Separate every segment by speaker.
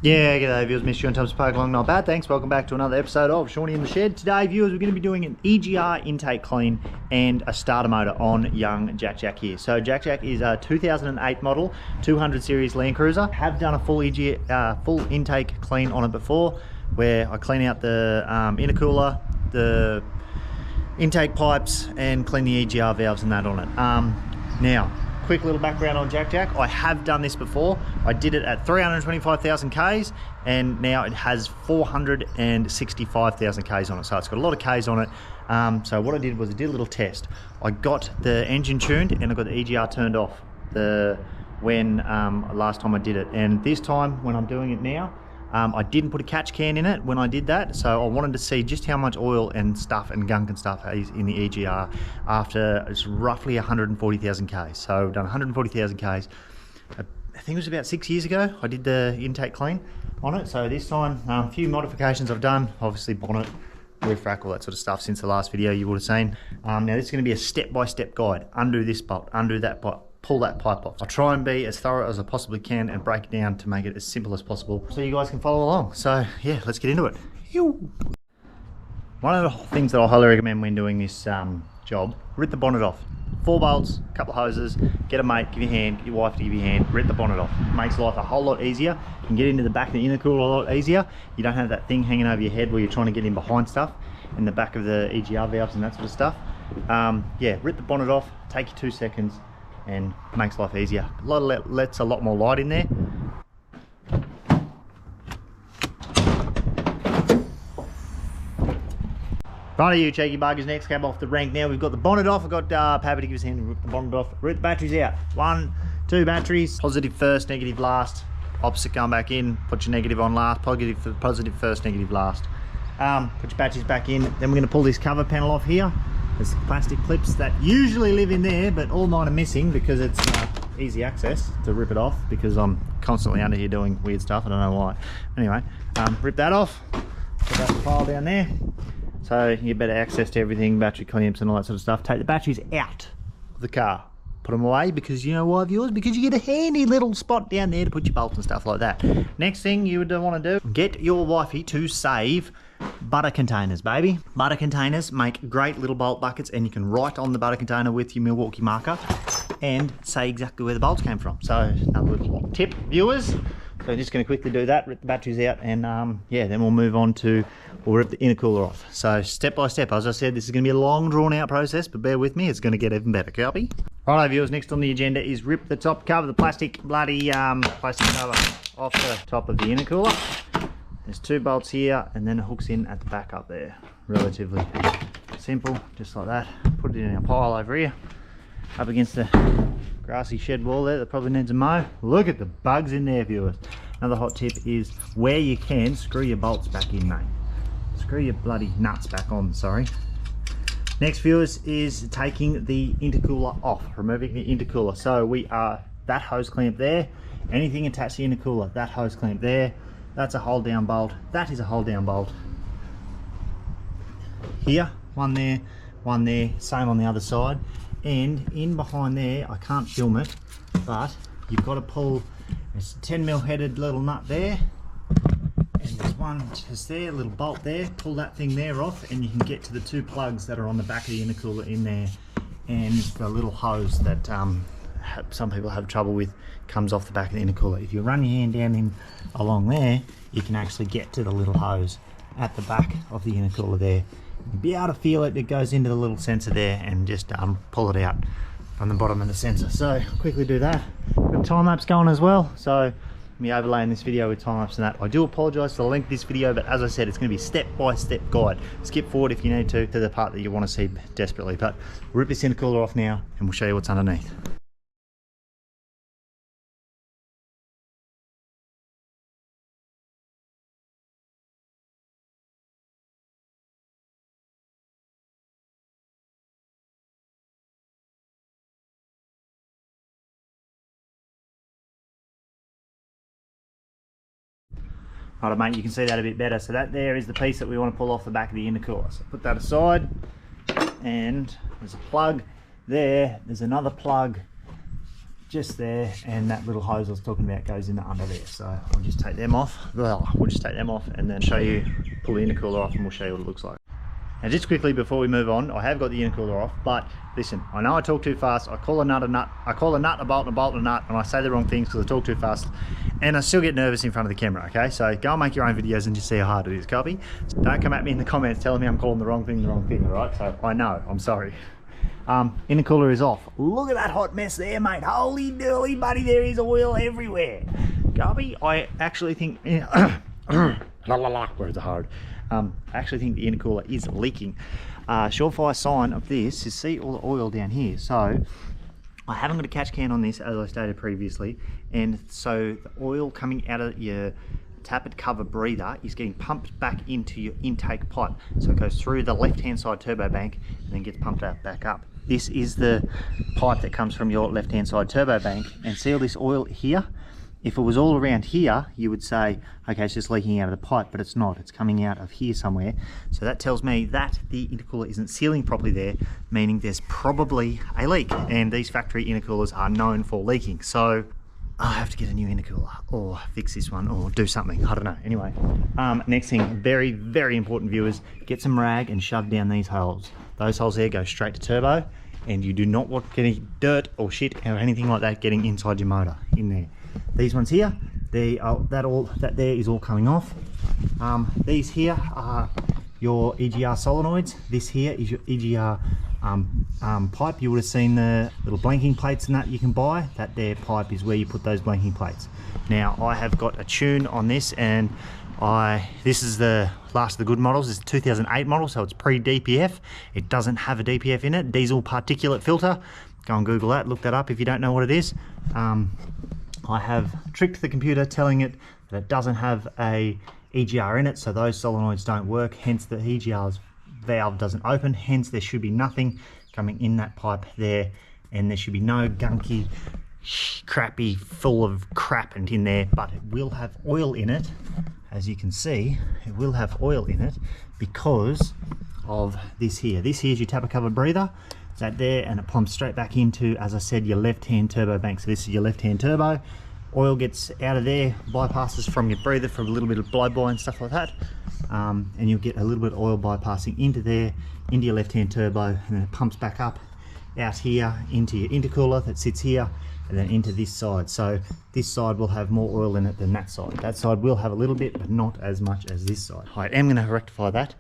Speaker 1: Yeah, g'day viewers, missed you on Tubs Park along, not bad, thanks. Welcome back to another episode of Shawnee in the Shed. Today viewers, we're going to be doing an EGR intake clean and a starter motor on young Jack here. So Jack is a 2008 model, 200 series Land Cruiser. Have done a full intake clean on it before, where I clean out the intercooler, the intake pipes, and clean the EGR valves and that on it. Now, quick little background on Jack. I have done this before. I did it at 325,000 Ks and now it has 465,000 Ks on it. So it's got a lot of Ks on it. So what I did was I did a little test. I got the engine tuned and I got the EGR turned off last time I did it. And this time when I'm doing it now, I didn't put a catch can in it when I did that, so I wanted to see just how much oil and stuff and gunk and stuff is in the EGR after it's roughly 140,000 Ks. So I've done 140,000 Ks. I think it was about 6 years ago I did the intake clean on it. So this time, a few modifications I've done, obviously bonnet, roof rack, all that sort of stuff since the last video you would have seen. Now this is going to be a step-by-step guide. Undo this bolt, undo that bolt, pull that pipe off. I'll try and be as thorough as I possibly can and break it down to make it as simple as possible so you guys can follow along. So yeah, let's get into it. One of the things that I highly recommend when doing this job, rip the bonnet off. 4 bolts, a couple of hoses, get a mate, give your hand, get your wife to give you a hand, rip the bonnet off. It makes life a whole lot easier. You can get into the back of the intercooler a lot easier. You don't have that thing hanging over your head where you're trying to get in behind stuff in the back of the EGR valves and that sort of stuff. Yeah, rip the bonnet off, take you 2 seconds, and makes life easier. Lets a lot more light in there. Front of you cheeky buggers, next cab off the rank. Now we've got the bonnet off. I've got Pappy to give us a hand to rip the bonnet off. Rip the batteries out. 1, 2 batteries, positive first, negative last. Opposite going back in, put your negative on last, positive first, negative last. Put your batteries back in. Then we're going to pull this cover panel off here. There's plastic clips that usually live in there, but all mine are missing because it's easy access to rip it off because I'm constantly under here doing weird stuff. I don't know why. Anyway, rip that off, put that file down there. So you get better access to everything, battery clamps and all that sort of stuff. Take the batteries out of the car, put them away, because you know why, viewers? Because you get a handy little spot down there to put your bolts and stuff like that. Next thing you would want to do, get your wifey to save butter containers, baby. Butter containers make great little bolt buckets, and you can write on the butter container with your Milwaukee marker and say exactly where the bolts came from. So another little tip, viewers. So I'm just going to quickly do that, rip the batteries out, and yeah, then we'll move on to, we'll rip the intercooler off. So step by step, as I said, this is going to be a long drawn out process, but bear with me, it's going to get even better, copy? Righto viewers, next on the agenda is rip the top cover, the plastic bloody plastic cover off the top of the intercooler. There's 2 bolts here, and then it hooks in at the back up there. Relatively simple, just like that. Put it in a pile over here, up against the grassy shed wall there that probably needs a mow. Look at the bugs in there, viewers. Another hot tip is, where you can, screw your bolts back in, mate. Screw your bloody nuts back on, sorry. Next, viewers, is taking the intercooler off, removing the intercooler. So we are, that hose clamp there, anything attached to the intercooler, that hose clamp there, that's a hold down bolt, that is a hold down bolt. Here, one there, same on the other side. And in behind there, I can't film it, but you've got to pull, there's a 10mm headed little nut there, and there's one just there, a little bolt there. Pull that thing there off and you can get to the 2 plugs that are on the back of the intercooler in there, and the little hose that some people have trouble with comes off the back of the intercooler. If you run your hand down in along there, you can actually get to the little hose at the back of the intercooler there. You'll be able to feel it, it goes into the little sensor there, and just pull it out from the bottom of the sensor. So quickly do that. Got time lapse going as well, so me overlaying this video with time lapse and that. I do apologise for the length of this video, but as I said, it's going to be a step-by-step guide. Skip forward if you need to the part that you want to see desperately, but we'll rip this intercooler off now and we'll show you what's underneath. Right, mate, you can see that a bit better. So that there is the piece that we want to pull off the back of the intercooler. So put that aside, and there's a plug there. There's another plug just there, and that little hose I was talking about goes in the under there. So I'll just take them off. Well, we'll just take them off and then show you, pull the intercooler off, and we'll show you what it looks like. Now just quickly before we move on, I have got the intercooler off, but listen, I know I talk too fast. I call a nut a nut, I call a nut a bolt and a bolt a nut, and I say the wrong things because I talk too fast, and I still get nervous in front of the camera, okay? So go and make your own videos and just see how hard it is, copy? So don't come at me in the comments telling me I'm calling the wrong thing, all right? So I know, I'm sorry. Intercooler is off. Look at that hot mess there, mate. Holy dooly, buddy, there is oil everywhere. Copy? I actually think, words are hard. I actually think the intercooler is leaking. Surefire sign of this is, see all the oil down here. So I haven't got a catch can on this, as I stated previously, and so the oil coming out of your tappet cover breather is getting pumped back into your intake pipe. So it goes through the left hand side turbo bank and then gets pumped out back up. This is the pipe that comes from your left hand side turbo bank, and see all this oil here? If it was all around here, you would say, okay, it's just leaking out of the pipe, but it's not. It's coming out of here somewhere. So that tells me that the intercooler isn't sealing properly there, meaning there's probably a leak. And these factory intercoolers are known for leaking. So I have to get a new intercooler or fix this one or do something. I don't know. Anyway, next thing, very, very important, viewers, get some rag and shove down these holes. Those holes there go straight to turbo, and you do not want any dirt or shit or anything like that getting inside your motor in there. These ones here, that there is all coming off. These here are your EGR solenoids. This here is your EGR pipe. You would have seen the little blanking plates and that you can buy. That there pipe is where you put those blanking plates. Now I have got a tune on this, and this is the last of the good models. It's a 2008 model, so it's pre-DPF. It doesn't have a DPF in it. Diesel particulate filter. Go and Google that, look that up if you don't know what it is. I have tricked the computer telling it that it doesn't have a EGR in it, so those solenoids don't work, hence the EGR's valve doesn't open, hence there should be nothing coming in that pipe there, and there should be no gunky, crappy, full of crap in there, but it will have oil in it. As you can see, it will have oil in it because of this here. This here is your tappet cover breather. That there, and it pumps straight back into, as I said, your left hand turbo bank. So this is your left hand turbo. Oil gets out of there, bypasses from your breather for a little bit of blow-by and stuff like that, and you'll get a little bit of oil bypassing into there, into your left hand turbo, and then it pumps back up out here into your intercooler that sits here, and then into this side. So this side will have more oil in it than that side. That side will have a little bit, but not as much as this side. I am going to rectify that.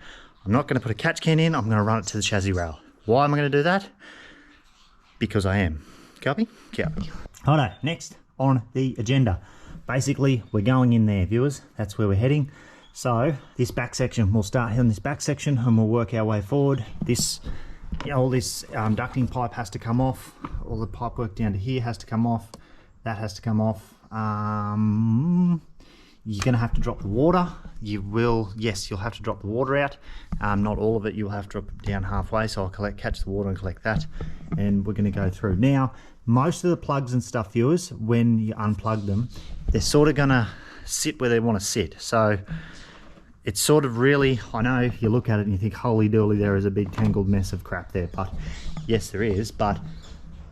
Speaker 1: I'm not going to put a catch can in, I'm going to run it to the chassis rail. Why am I going to do that? Because I am. Copy? Copy. Alright, next on the agenda. Basically, we're going in there, viewers. That's where we're heading. So, this back section, we'll start here on this back section and we'll work our way forward. This, you know, all this ducting pipe has to come off. All the pipe work down to here has to come off. That has to come off. You're going to have to drop the water. You will, yes, you'll have to drop the water out. Not all of it, you'll have to drop it down halfway, so I'll catch the water and collect that, and we're going to go through. Now, most of the plugs and stuff, viewers, when you unplug them, they're sort of going to sit where they want to sit. So it's sort of really, I know you look at it and you think, holy dooly, there is a big tangled mess of crap there, but yes, there is. But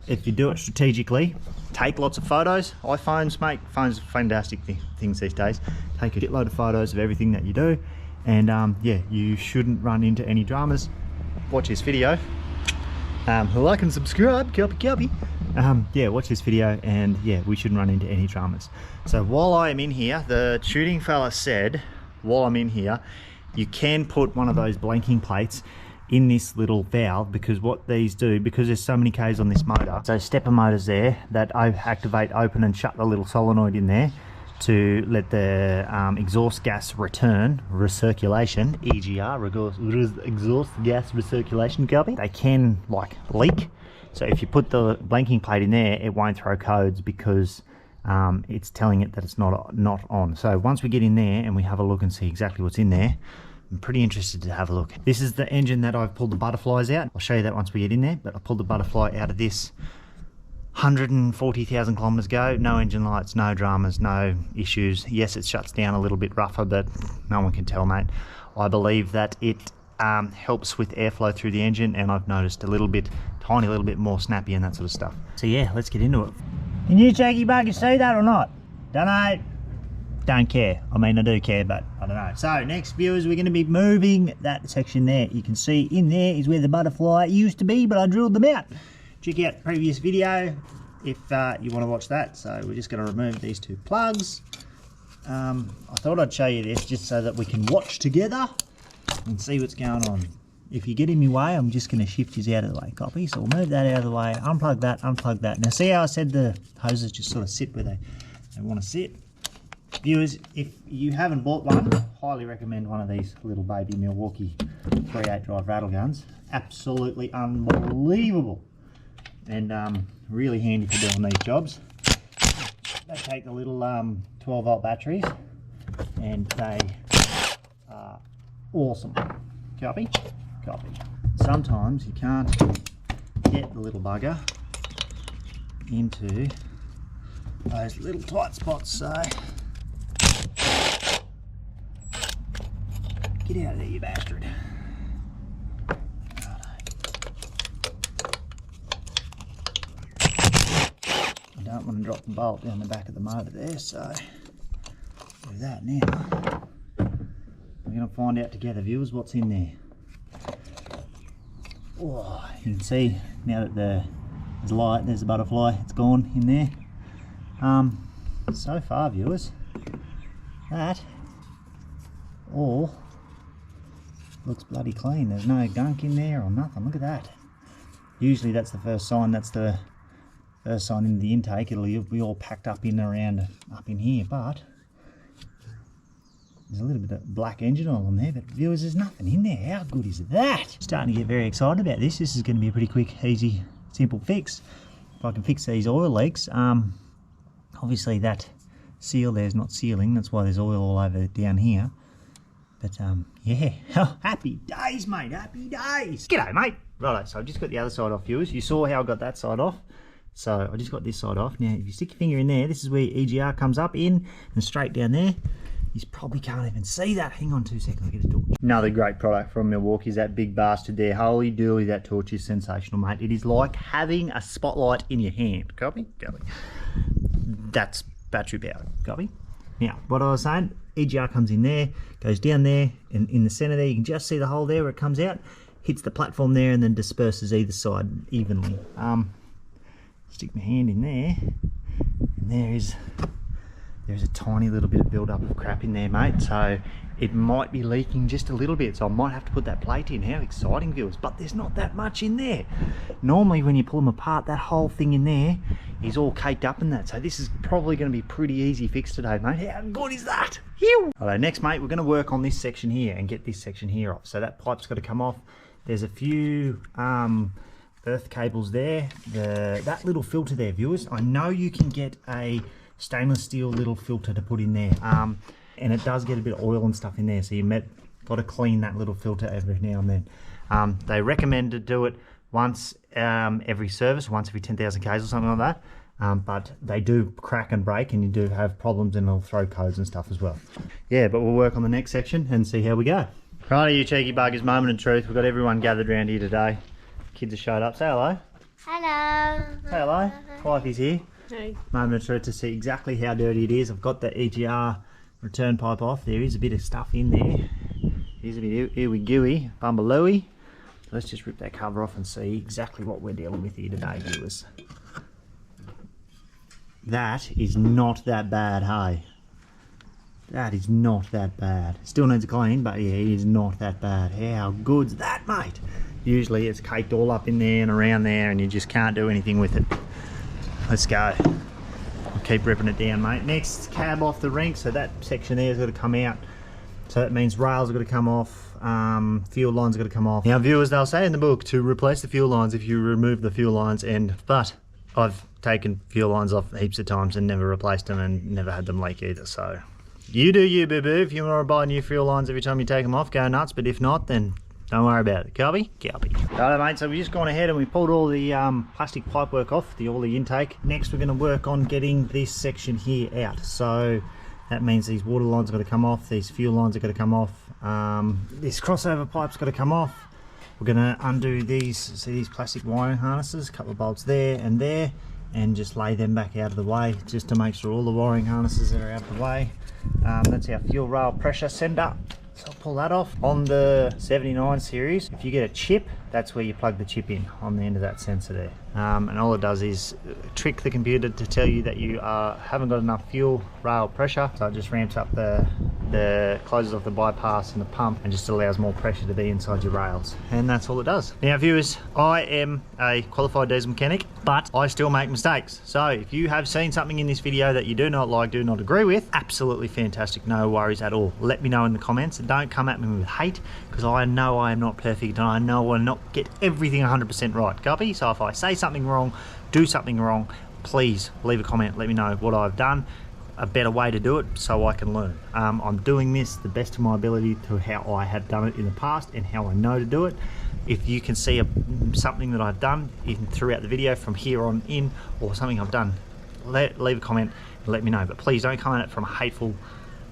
Speaker 1: if you do it strategically, take lots of photos. iPhones, mate, phones are fantastic things these days. Take a shitload of photos of everything that you do, and yeah, you shouldn't run into any dramas. Watch this video. Like and subscribe, copy. Yeah, watch this video, and yeah, we shouldn't run into any dramas. So while I am in here, the shooting fella said, while I'm in here, you can put one of those blanking plates in this little valve, because what these do, because there's so many Ks on this motor, so stepper motors there that activate, open and shut the little solenoid in there to let the exhaust gas return, recirculation, EGR, exhaust gas recirculation, copy. They can like leak, so if you put the blanking plate in there, it won't throw codes because it's telling it that it's not on. So once we get in there and we have a look and see exactly what's in there, I'm pretty interested to have a look. This is the engine that I've pulled the butterflies out. I'll show you that once we get in there, but I pulled the butterfly out of this 140,000 kilometers ago. No engine lights, no dramas, no issues. Yes, it shuts down a little bit rougher, but no one can tell, mate. I believe that it helps with airflow through the engine, and I've noticed a little bit, tiny little bit more snappy and that sort of stuff. So yeah, let's get into it. Can you, Jackie Buggy, see that or not? Don't know. Don't care. I mean, I do care, but I don't know. So next, viewers, we're going to be moving that section there. You can see in there is where the butterfly used to be, but I drilled them out. Check out the previous video if you want to watch that. So we're just going to remove these two plugs. I thought I'd show you this just so that we can watch together and see what's going on. If you get in my way, I'm just going to shift you out of the way, copy. So we'll move that out of the way, unplug that, unplug that. Now see how I said the hoses just sort of sit where they want to sit? Viewers, if you haven't bought one, highly recommend one of these little baby Milwaukee 3/8 drive rattle guns. Absolutely unbelievable and really handy for doing these jobs. They take the little 12 volt batteries and they are awesome. Copy? Copy. Sometimes you can't get the little bugger into those little tight spots, so get out of there, you bastard. I don't want to drop the bolt down the back of the motor there, so do that now. We're going to find out together, viewers, what's in there. Oh, you can see now that there's light, there's a butterfly, it's gone in there. So far, viewers, that all looks bloody clean. There's no gunk in there or nothing. Look at that. Usually that's the first sign. That's the first sign in the intake. It'll be all packed up in around up in here, but there's a little bit of black engine oil on there. But viewers, there's nothing in there. How good is that? Starting to get very excited about this. This is going to be a pretty quick, easy, simple fix. If I can fix these oil leaks, obviously that seal there's not sealing. That's why there's oil all over down here. But yeah, happy days, mate, happy days. G'day, mate. Righto, so I've just got the other side off, viewers. You saw how I got that side off. So I just got this side off. Now, if you stick your finger in there, this is where EGR comes up in and straight down there. You probably can't even see that. Hang on 2 seconds, I'll get a torch. Another great product from Milwaukee is that big bastard there. Holy dooly, that torch is sensational, mate. It is like having a spotlight in your hand. Copy? Copy. That's battery powered. Copy? Now, what I was saying, EGR comes in there, goes down there, and in the center there, you can just see the hole there where it comes out, hits the platform there, and then disperses either side evenly. Stick my hand in there, and there's a tiny little bit of build-up of crap in there, mate, so it might be leaking just a little bit, so I might have to put that plate in. How exciting, viewers, but there's not that much in there. Normally when you pull them apart, that whole thing in there is all caked up in that, so this is probably going to be pretty easy fix today, mate. How good is that? Alright, next, mate, we're going to work on this section here and get this section here off. So that pipe's got to come off. There's a few earth cables there. That little filter there, viewers, I know you can get a stainless steel little filter to put in there, and it does get a bit of oil and stuff in there, so you got to clean that little filter every now and then. They recommend to do it once every service, once every 10,000 Ks or something like that, but they do crack and break, and you do have problems, and it'll throw codes and stuff as well. Yeah, but we'll work on the next section and see how we go. Right, you cheeky buggers, moment of truth. We've got everyone gathered around here today. Kids have showed up. Say hello.
Speaker 2: Hello.
Speaker 1: Say hello. Wifey's here.
Speaker 2: Hey.
Speaker 1: Moment of truth to see exactly how dirty it is. I've got the EGR return pipe off. There is a bit of stuff in there. Here's a bit ewy gooey, bumbalooey. Let's just rip that cover off and see exactly what we're dealing with here today, viewers. That is not that bad, hey? That is not that bad. Still needs a clean, but yeah, it is not that bad. How good's that, mate? Usually it's caked all up in there and around there, and you just can't do anything with it. Let's go. I'll keep ripping it down, mate. Next, cab off the rink, so that section there has got to come out. So that means rails are going to come off, fuel lines are going to come off. Now, viewers, they'll say in the book to replace the fuel lines if you remove the fuel lines, but I've taken fuel lines off heaps of times and never replaced them and never had them leak either, so you do you, boo-boo. If you want to buy new fuel lines every time you take them off, go nuts, but if not, then don't worry about it. Copy? Copy. Righto, mate, so we've just gone ahead and we pulled all the plastic pipework off, all the intake. Next, we're going to work on getting this section here out. So that means these water lines are going to come off, these fuel lines are going to come off, this crossover pipe's got to come off. We're going to undo these, see these plastic wiring harnesses, a couple of bolts there and there, and just lay them back out of the way, just to make sure all the wiring harnesses are out of the way. That's our fuel rail pressure sender, so I'll pull that off. On the 79 series, if you get a chip, that's where you plug the chip in on the end of that sensor there. And all it does is trick the computer to tell you that you haven't got enough fuel rail pressure, so it just ramps up the closes off the bypass and the pump and just allows more pressure to be inside your rails, and that's all it does. Now viewers, I am a qualified diesel mechanic, but I still make mistakes. So if you have seen something in this video that you do not like, do not agree with, absolutely fantastic, no worries at all. Let me know in the comments, and don't come at me with hate, because I know I am not perfect and I know I not get everything 100% right, copy? So if I say something wrong, do something wrong, please leave a comment, let me know what I've done, a better way to do it, so I can learn. I'm doing this the best of my ability to how I have done it in the past and how I know to do it. If you can see something that I've done throughout the video from here on in, or something I've done, leave a comment and let me know. But please don't come at it from a hateful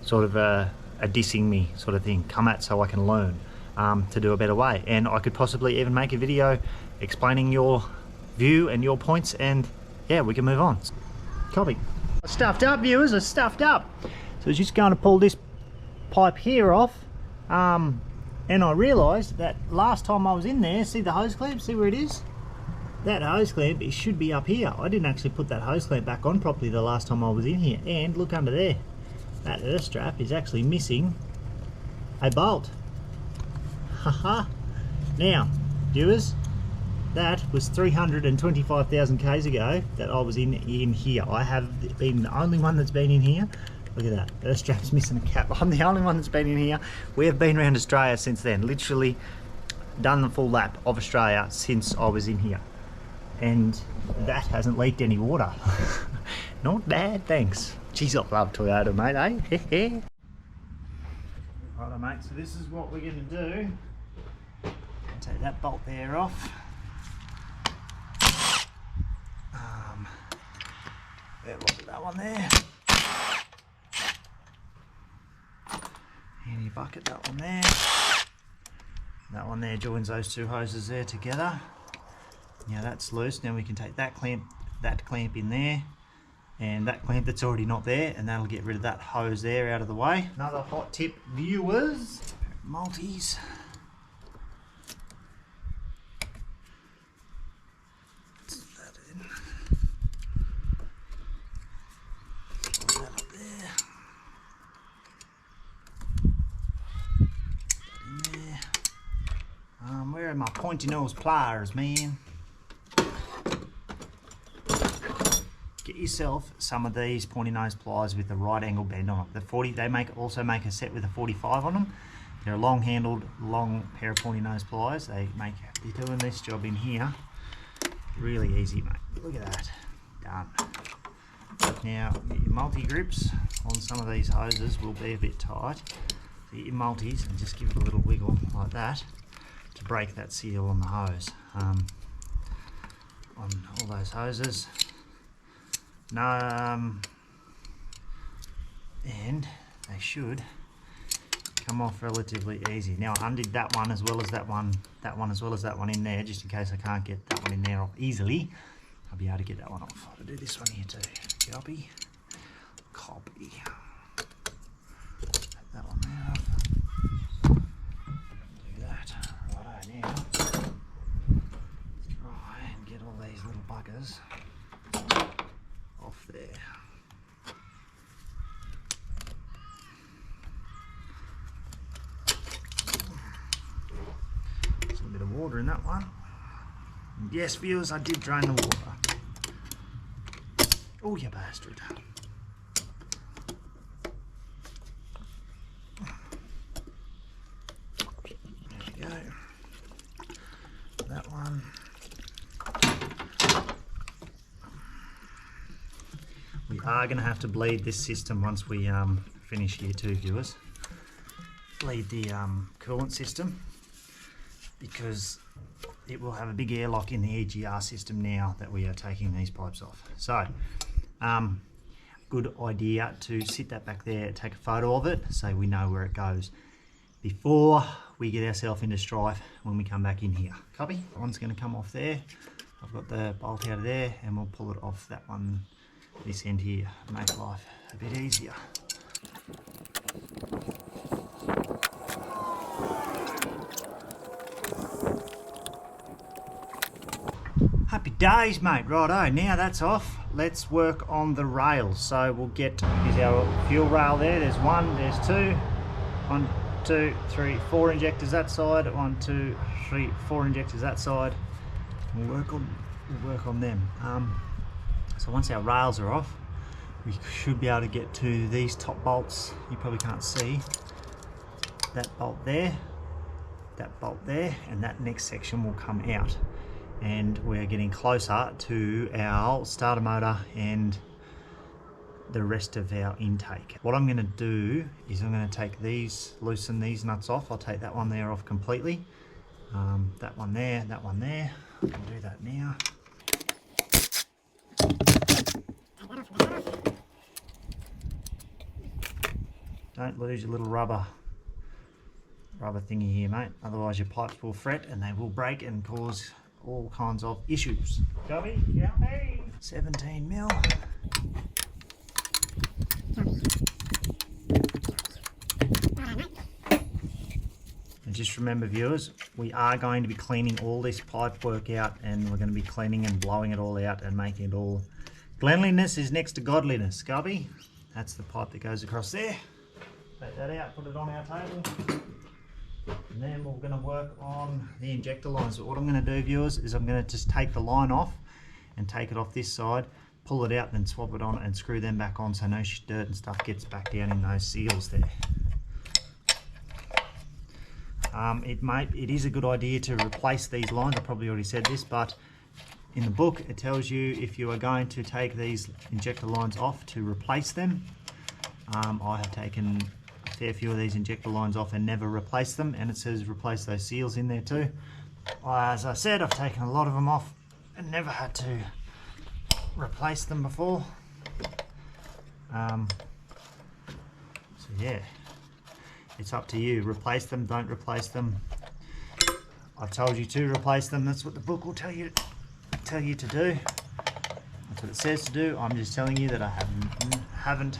Speaker 1: sort of a dissing me sort of thing. Come at so I can learn to do a better way, and I could possibly even make a video explaining your view and your points, and yeah, we can move on. Copy. I stuffed up, viewers, I stuffed up. So I was just going to pull this pipe here off, and I realised that last time I was in there, see the hose clamp, see where it is? That hose clamp, it should be up here. I didn't actually put that hose clamp back on properly the last time I was in here, and look under there. That earth strap is actually missing a bolt. Haha. Now, viewers, that was 325,000 Ks ago that I was in here. I have been the only one that's been in here. Look at that, earth strap's missing a cap. I'm the only one that's been in here. We have been around Australia since then, literally done the full lap of Australia since I was in here. And that hasn't leaked any water. Not bad, thanks. Jeez, I love Toyota, mate, eh? Righto, mate, so this is what we're gonna do. Take that bolt there off. There, look at that one there. Handy bucket, that one there. That one there joins those two hoses there together. Now that's loose. Now we can take that clamp in there, and that clamp that's already not there, and that'll get rid of that hose there out of the way. Another hot tip, viewers, multis. Where are my pointy nose pliers, man? Get yourself some of these pointy nose pliers with the right angle bend on it. The 40, they also make a set with a 45 on them. They're a long handled, long pair of pointy nose pliers. They make you doing this job in here really easy, mate. Look at that, done. Now your multi grips on some of these hoses will be a bit tight. So get your multis and just give it a little wiggle like that to break that seal on the hose. On all those hoses. And they should come off relatively easy. Now I undid that one as well as that one as well as that one in there, just in case I can't get that one in there off easily. I'll be able to get that one off. I'll do this one here too. Copy. Take that one there off. Do that. Righto, now try and get all these little buggers off there. There's a bit of water in that one. And yes, viewers, I did drain the water. Oh, you bastard. There we go. That one. We are going to have to bleed this system once we finish here too, viewers. Bleed the coolant system, because it will have a big airlock in the EGR system now that we are taking these pipes off. So, good idea to sit that back there, take a photo of it so we know where it goes before we get ourselves into strife when we come back in here. Copy? One's going to come off there. I've got the bolt out of there, and we'll pull it off that one, this end here, make life a bit easier. Happy days, mate. Righto, now that's off. Let's work on the rails. So we'll get, here's our fuel rail there. There's one, there's two. 1, 2, 3, 4 injectors that side. 1, 2, 3, 4 injectors that side. We'll work on them. So once our rails are off, we should be able to get to these top bolts. You probably can't see that bolt there, and that next section will come out. And we're getting closer to our starter motor and the rest of our intake. What I'm going to do is I'm going to take these, loosen these nuts off. I'll take that one there off completely. That one there, that one there. I can do that now. Don't lose your little rubber thingy here, mate. Otherwise your pipes will fret and they will break and cause all kinds of issues. Copy? Yeah, hey. 17 mil. And just remember, viewers, we are going to be cleaning all this pipe work out, and we're going to be cleaning and blowing it all out and making it all. Cleanliness is next to godliness, Scubby. That's the pipe that goes across there. Take that out, put it on our table. And then we're going to work on the injector lines. So what I'm going to do, viewers, is I'm going to just take the line off and take it off this side, pull it out, then swap it on and screw them back on so no dirt and stuff gets back down in those seals there. It is a good idea to replace these lines. I probably already said this, but in the book it tells you if you are going to take these injector lines off to replace them. I have taken a fair few of these injector lines off and never replaced them, and it says replace those seals in there too. As I said, I've taken a lot of them off and never had to replace them before. So yeah, it's up to you. Replace them, don't replace them. I've told you to replace them. That's what the book will tell you to do. That's what it says to do. I'm just telling you that I haven't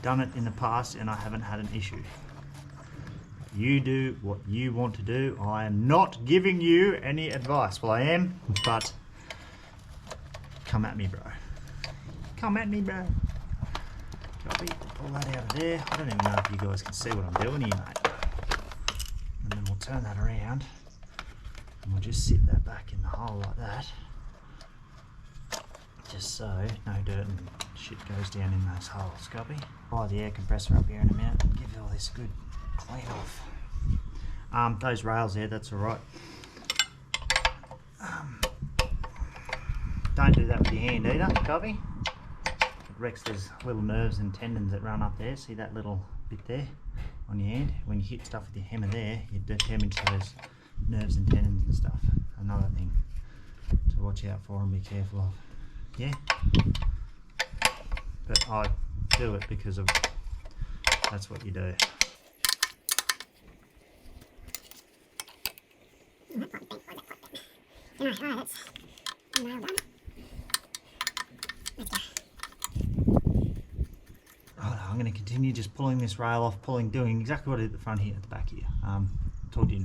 Speaker 1: done it in the past and I haven't had an issue. You do what you want to do. I am not giving you any advice. Well, I am, but come at me, bro. Come at me, bro. Copy. Pull that out of there. I don't even know if you guys can see what I'm doing here, mate. And then we'll turn that around and we'll just sit that back in the hole like that, just so no dirt and shit goes down in those holes. Copy. Fire the air compressor up here in a minute and give all this a good clean off. Those rails there, that's all right. Don't do that with your hand either. Copy. It wrecks those little nerves and tendons that run up there. See that little bit there on your hand? When you hit stuff with your hammer there, you damage those nerves and tendons and stuff. Another thing to watch out for and be careful of. Yeah? But I do it because of that's what you do. I'm going to continue just pulling this rail off, doing exactly what I did at the front here, at the back here. Told you.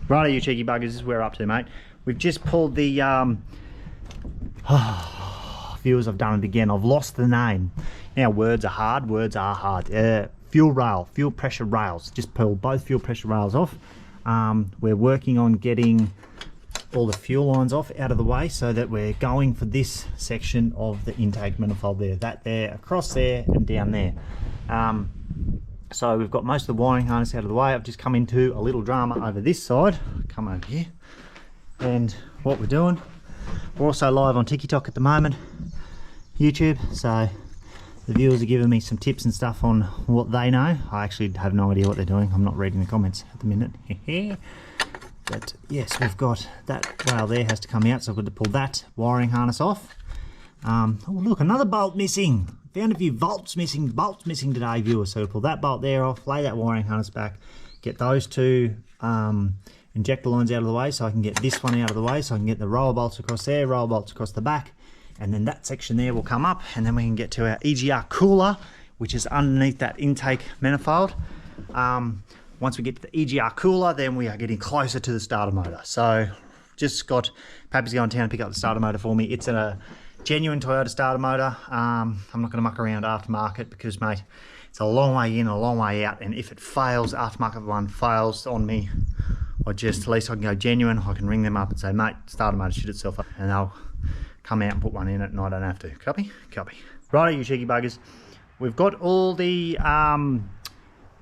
Speaker 1: Righto, you cheeky buggers, this is where we're up to, mate. We've just pulled the viewers, I've done it again. I've lost the name. Now words are hard. Fuel rail, fuel pressure rails. Just pulled both fuel pressure rails off. We're working on getting all the fuel lines off out of the way so that we're going for this section of the intake manifold there, that there, across there and down there. So we've got most of the wiring harness out of the way. I've just come into a little drama over this side. Come over here. And what we're doing, we're also live on TikTok at the moment, YouTube, so the viewers are giving me some tips and stuff on what they know. I actually have no idea what they're doing. I'm not reading the comments at the minute. But yes, we've got that rail there has to come out, so I've got to pull that wiring harness off. Oh look, another bolt missing. Found a few bolts missing today, viewers. So we'll pull that bolt there off, lay that wiring harness back, get those two injector lines out of the way so I can get this one out of the way, so I can get the roller bolts across there, roller bolts across the back, and then that section there will come up, and then we can get to our EGR cooler, which is underneath that intake manifold. Once we get to the EGR cooler, then we are getting closer to the starter motor. So just got Pappy's going down to pick up the starter motor for me. It's a genuine Toyota starter motor. I'm not going to muck around aftermarket because, mate, it's a long way in, a long way out, and if it fails, aftermarket one fails on me, or just at least I can go genuine. I can ring them up and say, mate, starter motor shit itself up, and they'll come out and put one in it, and I don't have to. Copy? Copy. Right, you cheeky buggers. We've got all the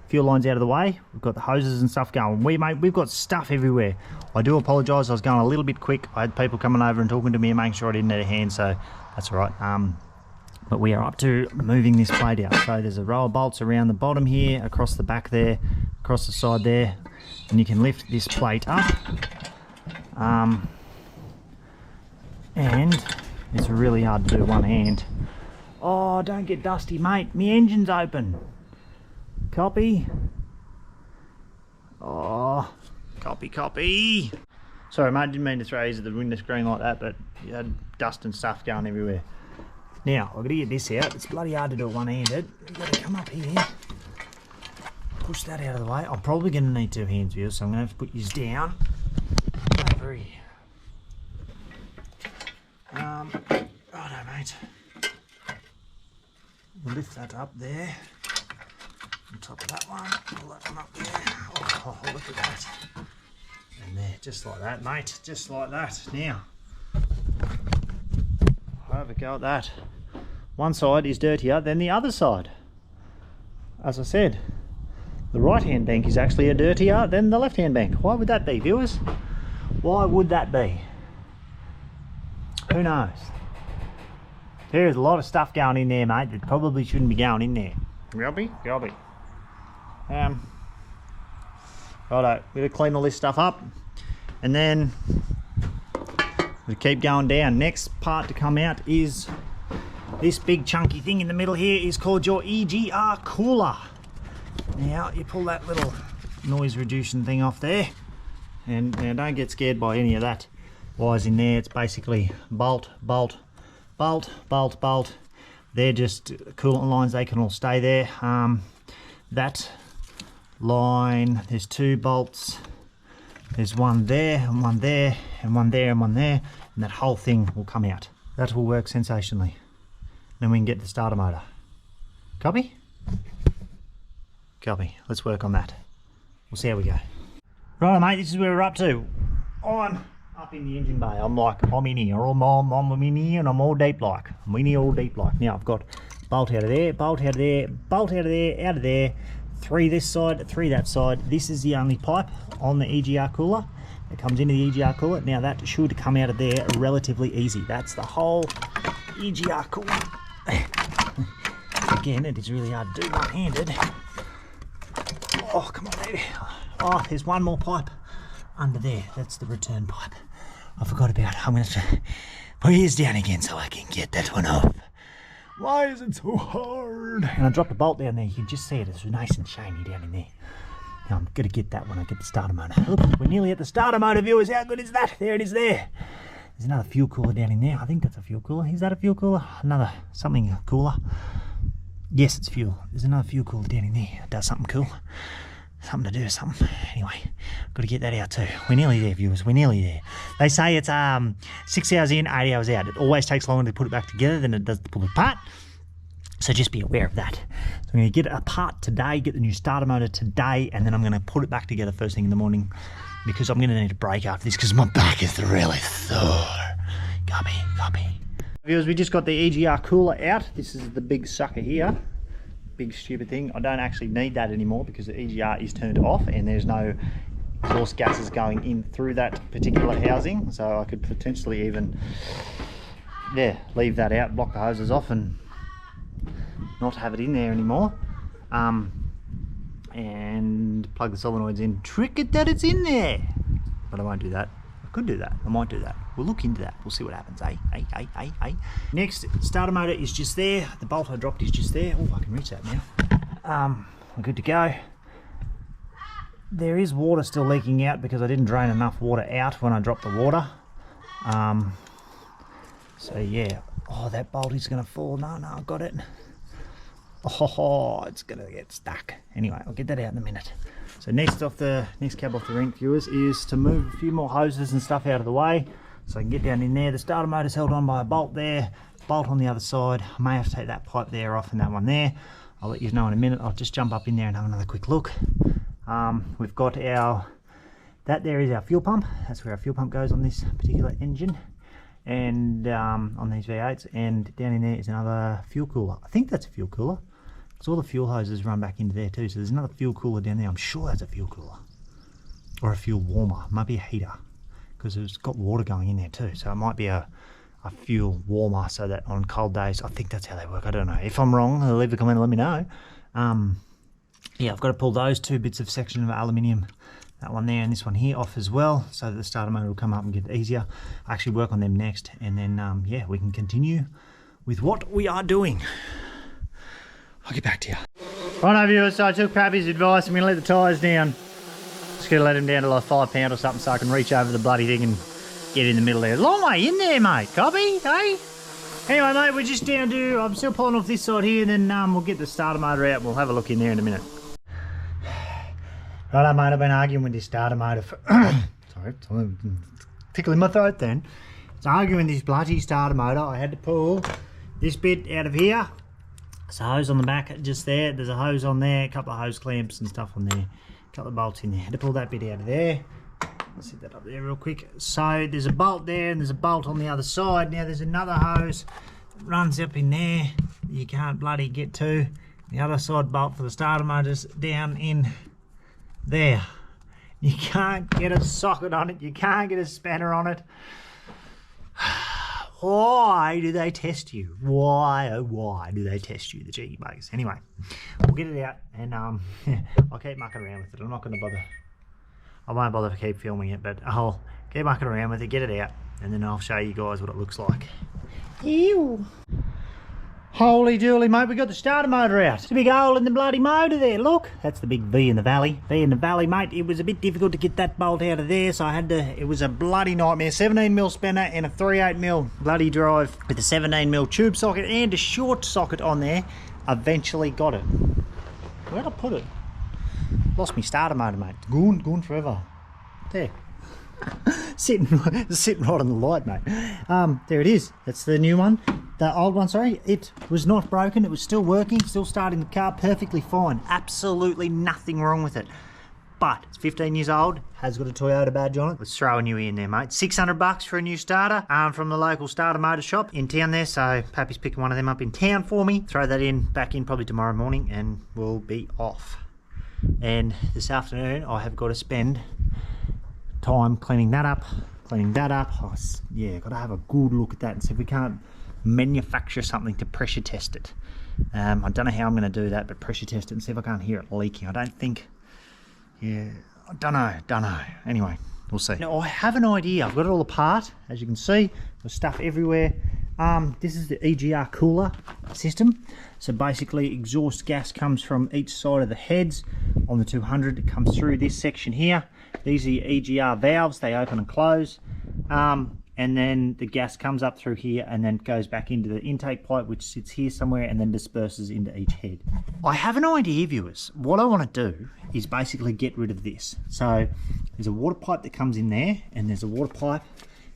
Speaker 1: fuel lines out of the way. We've got the hoses and stuff going. We've got stuff everywhere. I do apologise, I was going a little bit quick. I had people coming over and talking to me and making sure I didn't need a hand, so that's all right. But we are up to moving this plate out. So there's a row of bolts around the bottom here, across the back there, across the side there, and you can lift this plate up. And it's really hard to do one hand. Oh, don't get dusty, mate. My engine's open. Copy. Oh, copy. Sorry, mate, didn't mean to throw these at the window screen like that, but you had dust and stuff going everywhere. Now, I've got to get this out. It's bloody hard to do it one-handed. You've got to come up here, push that out of the way. I'm probably going to need two hands, viewers, so I'm going to have to put yours down. Over here. Righto, mate. We'll lift that up there. On top of that one, pull that one up there. Oh, look at that. And there, just like that, mate. Just like that. Now, I'll have a go at that. One side is dirtier than the other side. As I said, the right-hand bank is actually dirtier than the left-hand bank. Why would that be, viewers? Why would that be? Who knows? There's a lot of stuff going in there, mate, that probably shouldn't be going in there. Gobby. Righto, we're gonna clean all this stuff up, and then we keep going down. Next part to come out is this big chunky thing in the middle here is called your EGR cooler. Now you pull that little noise reducing thing off there, and now don't get scared by any of that wires in there. It's basically bolt. They're just coolant lines, they can all stay there. That line, there's two bolts, there's one there and one there and one there and one there, and that whole thing will come out. That will work sensationally. Then we can get the starter motor. Copy? Copy. Let's work on that. We'll see how we go. Right, mate, this is where we're up to. I'm up in the engine bay. I'm in here. I'm in here and I'm all deep like. I'm in here all deep like. Now I've got bolt out of there, bolt out of there, bolt out of there, out of there. 3 this side, 3 that side. This is the only pipe on the EGR cooler. It comes into the EGR cooler. Now that should come out of there relatively easy. That's the whole EGR cooler. Again, it is really hard to do one-handed. Oh, come on, baby. Oh, there's one more pipe under there. That's the return pipe. I forgot about it. I'm going to put yours down again so I can get that one off. Why is it so hard? And I dropped a bolt down there. You can just see it. It's nice and shiny down in there. Now I'm going to get that when I get the starter motor. Look, we're nearly at the starter motor, viewers. How good is that? There it is there. There's another fuel cooler down in there. I think that's a fuel cooler. Is that a fuel cooler? Another something cooler. Yes, it's fuel. There's another fuel cooler down in there. It does something cool. Something to do with something. Anyway, got to get that out too. We're nearly there, viewers. We're nearly there. They say it's 6 hours in, 8 hours out. It always takes longer to put it back together than it does to pull it apart. So just be aware of that. So I'm going to get it apart today, get the new starter motor today, and then I'm going to put it back together first thing in the morning because I'm going to need a break after this because my back is really sore. Copy. Viewers, we just got the EGR cooler out. This is the big sucker here. Big stupid thing. I don't actually need that anymore because the EGR is turned off and there's no exhaust gases going in through that particular housing, so I could potentially even leave that out, block the hoses off and not have it in there anymore, and plug the solenoids in, trick it that it's in there, but I won't do that. I could do that. I might do that. We'll look into that. We'll see what happens. Next, starter motor is just there. The bolt I dropped is just there. Oh, I can reach that now. We're good to go. there is water still leaking out because I didn't drain enough water out when I dropped the water. So yeah, oh, that bolt is gonna fall. No, I got it. Oh, it's gonna get stuck. Anyway, I'll get that out in a minute. So next cab off the rank, viewers, is to move a few more hoses and stuff out of the way so I can get down in there. The starter motor's held on by a bolt there, bolt on the other side. I may have to take that pipe there off and that one there. I'll let you know in a minute. I'll just jump up in there and have another quick look. We've got that there is our fuel pump. That's where our fuel pump goes on this particular engine, and on these V8s. And down in there is another fuel cooler. I think that's a fuel cooler. So all the fuel hoses run back into there too. So there's another fuel cooler down there. I'm sure that's a fuel cooler or a fuel warmer. Might be a heater because it's got water going in there too. So it might be a fuel warmer so that on cold days, I think that's how they work. I don't know. If I'm wrong, leave a comment and let me know. Yeah, I've got to pull those two bits of section of aluminium, that one there and this one here, off as well, so that the starter motor will come up and get easier. I actually work on them next, and then yeah, we can continue with what we are doing. I'll get back to you. Right, viewers, so I took Pappy's advice. I'm going to let the tyres down. Just going to let them down to like 5 pound or something so I can reach over the bloody thing and get in the middle there. Long way in there, mate. Copy, hey? Anyway, mate, we're just down to, I'm still pulling off this side here, and then we'll get the starter motor out and we'll have a look in there in a minute. Right, mate, I've been arguing with this starter motor for... Sorry, tickling my throat then. It's arguing with this bloody starter motor. I had to pull this bit out of here. There's a hose on the back just there. There's a hose on there, a couple of hose clamps and stuff on there. A couple of bolts in there. I had to pull that bit out of there. I'll set that up there real quick. So there's a bolt there and there's a bolt on the other side. Now there's another hose that runs up in there you can't bloody get to. The other side bolt for the starter motor's down in there. You can't get a socket on it. You can't get a spanner on it. Why do they test you? Why, oh why do they test you, the cheeky buggers? Anyway, we'll get it out and I'll keep mucking around with it. I'm not going to bother. I won't bother to keep filming it, but I'll keep mucking around with it, get it out, and then I'll show you guys what it looks like. Ew. Holy dooly, mate, we got the starter motor out. It's a big hole in the bloody motor there, look. That's the big V in the valley. V in the valley, mate. It was a bit difficult to get that bolt out of there, so I had to, it was a bloody nightmare. 17mm spanner and a 38mm bloody drive with a 17mm tube socket and a short socket on there. Eventually got it. Where'd I put it? Lost me starter motor, mate. Gone forever. There. sitting right on the light, mate. There it is. That's the new one. The old one, sorry, it was not broken. It was still working, still starting the car perfectly fine. Absolutely nothing wrong with it. But it's 15 years old, has got a Toyota badge on it. Let's throw a new in there, mate. 600 bucks for a new starter from the local starter motor shop in town there. So Pappy's picking one of them up in town for me. Throw that back in probably tomorrow morning and we'll be off. And this afternoon I have got to spend time cleaning that up. Oh, yeah, got to have a good look at that and see if we can't manufacture something to pressure test it. I don't know how I'm going to do that, but pressure test it and see if I can't hear it leaking. I don't think, yeah, I don't know. Anyway, we'll see. Now I have an idea. I've got it all apart, as you can see. There's stuff everywhere. This is the EGR cooler system. So basically exhaust gas comes from each side of the heads on the 200. It comes through this section here. These are your EGR valves. They open and close. And then the gas comes up through here and then goes back into the intake pipe, which sits here somewhere and then disperses into each head. I have an idea, viewers. What I want to do is basically get rid of this. So there's a water pipe that comes in there and there's a water pipe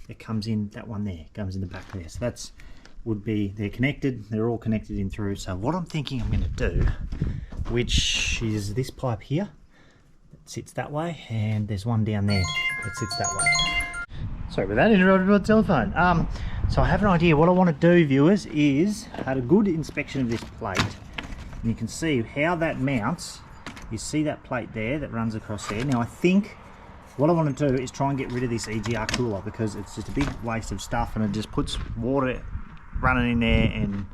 Speaker 1: that comes in, that one there, comes in the back there. So that's would be, they're connected, they're all connected in through. So what I'm thinking I'm going to do, which is this pipe here, that sits that way, and there's one down there that sits that way. Sorry about that, interrupted my telephone. So I have an idea. What I want to do, viewers, is have a good inspection of this plate. And you can see how that mounts. You see that plate there that runs across there. Now I think what I want to do is try and get rid of this EGR cooler because it's just a big waste of stuff and it just puts water running in there and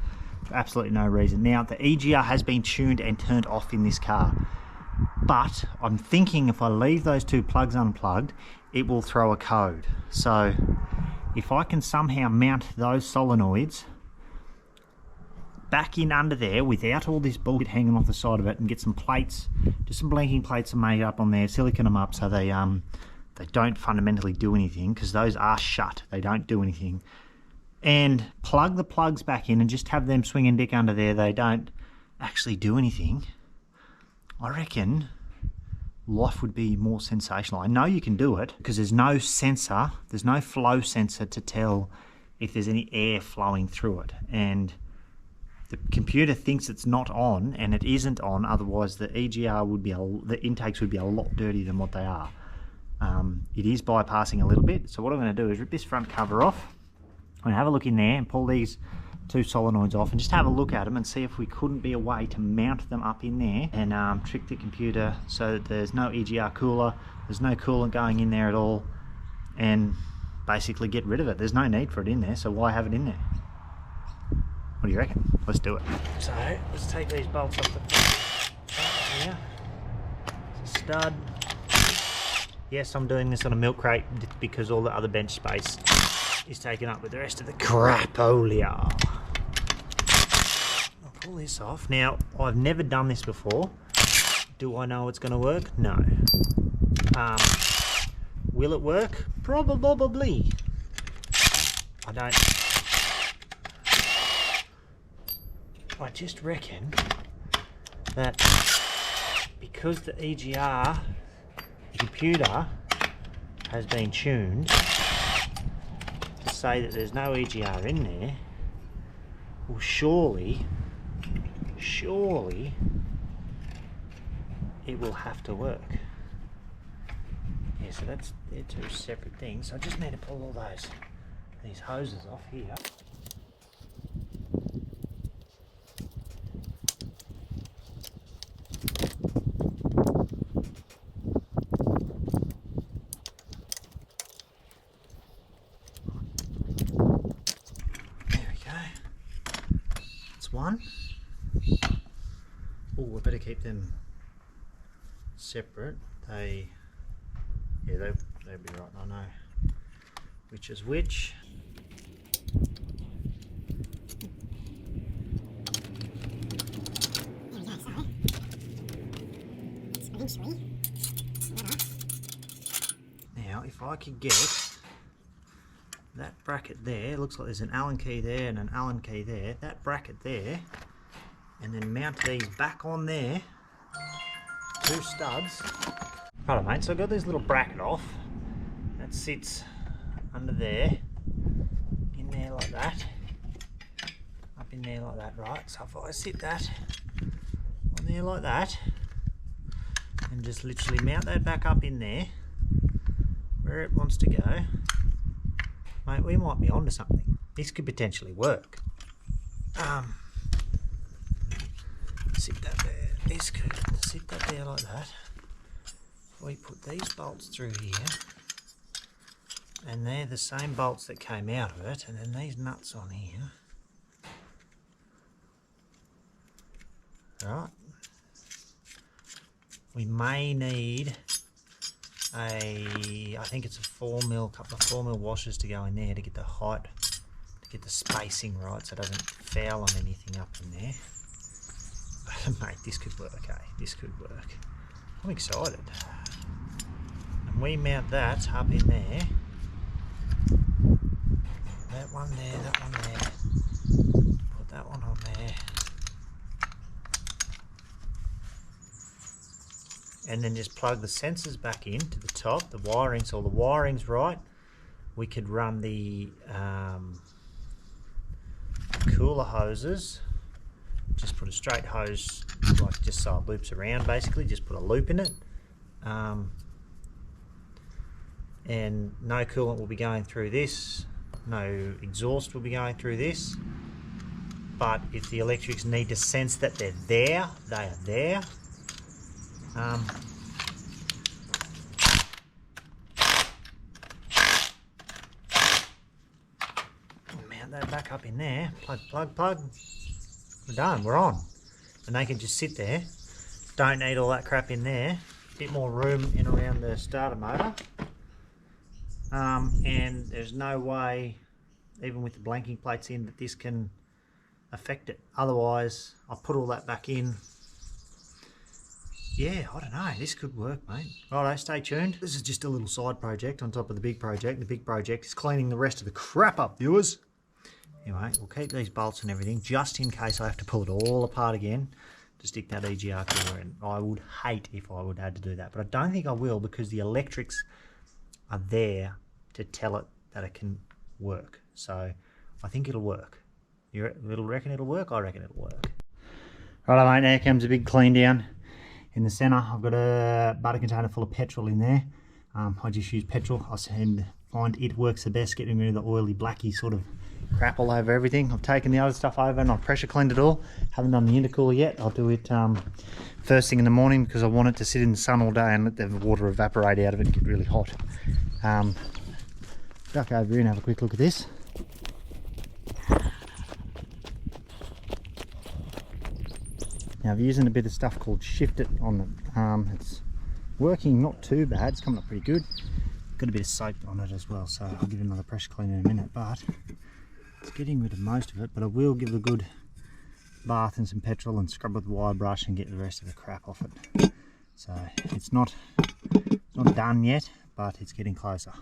Speaker 1: for absolutely no reason. Now the EGR has been tuned and turned off in this car. But I'm thinking if I leave those two plugs unplugged, it will throw a code. So if I can somehow mount those solenoids back in under there without all this bullshit hanging off the side of it, and get some plates, just some blanking plates made up on there, silicone them up so they don't fundamentally do anything, because those are shut, they don't do anything. And plug the plugs back in and just have them swinging dick under there, they don't actually do anything. I reckon life would be more sensational. I know you can do it because there's no sensor, there's no flow sensor to tell if there's any air flowing through it, and the computer thinks it's not on, and it isn't on, otherwise the EGR would be, the intakes would be a lot dirtier than what they are. It is bypassing a little bit, so what I'm going to do is rip this front cover off. I'm going to have a look in there and pull these two solenoids off and just have a look at them and see if we couldn't be a way to mount them up in there and trick the computer so that there's no EGR cooler, there's no coolant going in there at all, and basically get rid of it. There's no need for it in there, so why have it in there? What do you reckon? Let's do it. So let's take these bolts off the front here. It's a stud. Yes, I'm doing this on a milk crate because all the other bench space is taken up with the rest of the crapolia. I'll pull this off. Now, I've never done this before. Do I know it's going to work? No. Will it work? Probably. I just reckon that because the EGR, the computer, has been tuned to say that there's no EGR in there, well, surely it will have to work. Yeah, so they're two separate things. So I just need to pull all these hoses off here. One. Oh, we better keep them separate. They'll be right. I know which is which. Now, if I could get that bracket there, looks like there's an Allen key there and an Allen key there, that bracket there, and then mount these back on there, two studs. Right, mate, so I got this little bracket off, that sits under there, in there like that, up in there like that, right? So if I sit that on there like that, and just literally mount that back up in there, where it wants to go, mate, we might be onto something. This could potentially work. Sit that there. This could sit that there like that. We put these bolts through here, and they're the same bolts that came out of it, and then these nuts on here. Right. We may need I think it's a 4mm, couple of 4mm washers to go in there to get the height, to get the spacing right so it doesn't foul on anything up in there. Mate, this could work, eh? This could work. I'm excited. And we mount that up in there. That one there, that one there. Put that one on there. And then just plug the sensors back in to the top, the wiring, so all the wiring's right. We could run the cooler hoses, just put a straight hose, like just so it loops around basically, just put a loop in it. And no coolant will be going through this, no exhaust will be going through this. But if the electrics need to sense that they're there, they are there. Mount that back up in there, plug, we're done, we're on. And they can just sit there, don't need all that crap in there, bit more room in around the starter motor. And there's no way, even with the blanking plates in, that this can affect it. Otherwise, I'll put all that back in. Yeah, I don't know. This could work, mate. Righto, stay tuned. This is just a little side project on top of the big project. The big project is cleaning the rest of the crap up, viewers. Anyway, we'll keep these bolts and everything just in case I have to pull it all apart again to stick that EGR cooler in. I would hate if I would have to do that, but I don't think I will because the electrics are there to tell it that it can work. So I think it'll work. You reckon it'll work? I reckon it'll work. Righto, mate, now comes a big clean down. In the centre, I've got a butter container full of petrol in there. I just use petrol. I find it works the best, getting rid of the oily, blacky sort of crap all over everything. I've taken the other stuff over and I've pressure cleaned it all. Haven't done the intercooler yet. I'll do it first thing in the morning because I want it to sit in the sun all day and let the water evaporate out of it and get really hot. Duck over here and have a quick look at this. Now I'm using a bit of stuff called Shift It on it. It's working not too bad, it's coming up pretty good. Got a bit of soap on it as well, so I'll give it another pressure clean in a minute, but it's getting rid of most of it. But I will give it a good bath in some petrol and scrub with the wire brush and get the rest of the crap off it. So it's not done yet, but it's getting closer.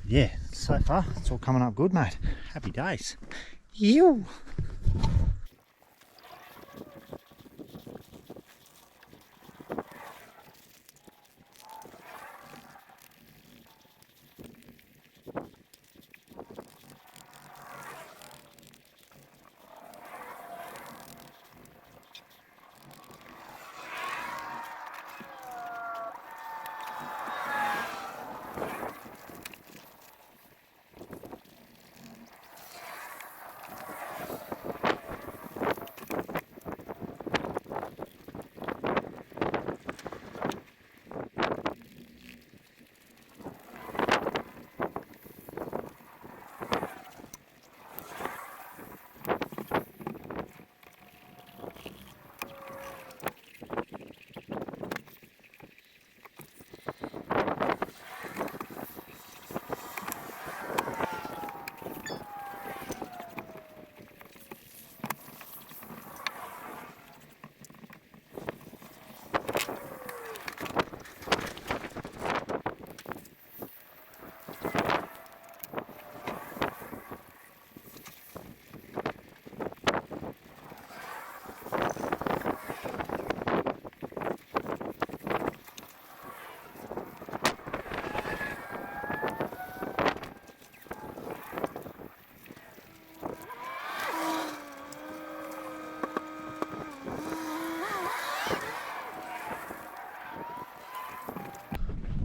Speaker 1: But yeah, so far it's all coming up good, mate. Happy days. You.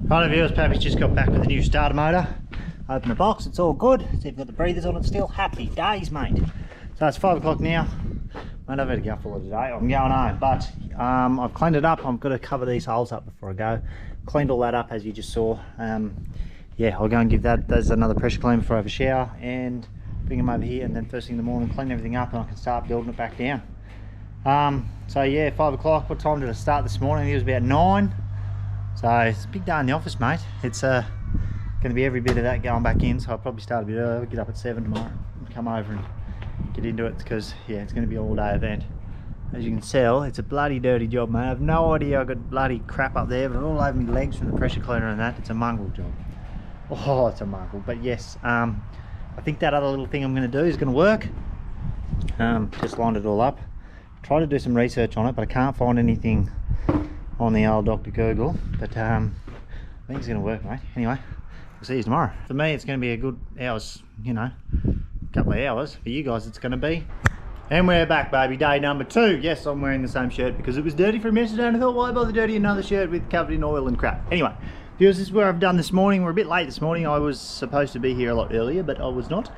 Speaker 1: Right, viewers, Pappy's just got back with the new starter motor. Open the box, it's all good. It's even got the breathers on it still. Happy days, mate. So it's 5 o'clock now. Mate, I've had a gutful of today. I'm going home, but I've cleaned it up. I've got to cover these holes up before I go. Cleaned all that up as you just saw. Yeah, I'll go and give those another pressure clean before I have a shower and bring them over here, and then first thing in the morning clean everything up and I can start building it back down. So yeah, 5 o'clock. What time did I start this morning? It was about 9. So it's a big day in the office, mate. It's going to be every bit of that going back in, so I'll probably start a bit early, get up at 7 tomorrow and come over and get into it because, yeah, it's going to be an all-day event. As you can tell, it's a bloody dirty job, mate. I have no idea I've got bloody crap up there, but all over my legs from the pressure cleaner and that. It's a mongrel job. Oh, it's a mongrel. But yes, I think that other little thing I'm going to do is going to work. Just lined it all up. Tried to do some research on it, but I can't find anything on the old Dr. Google, but I think it's going to work, mate. Anyway, we'll see you tomorrow. For me, it's going to be a good hours, you know, couple of hours. For you guys, it's going to be. And we're back, baby. Day number 2. Yes, I'm wearing the same shirt because it was dirty from yesterday, and I thought, why bother dirty another shirt with covered in oil and crap? Anyway, viewers, this is where I've done this morning. We're a bit late this morning. I was supposed to be here a lot earlier, but I was not.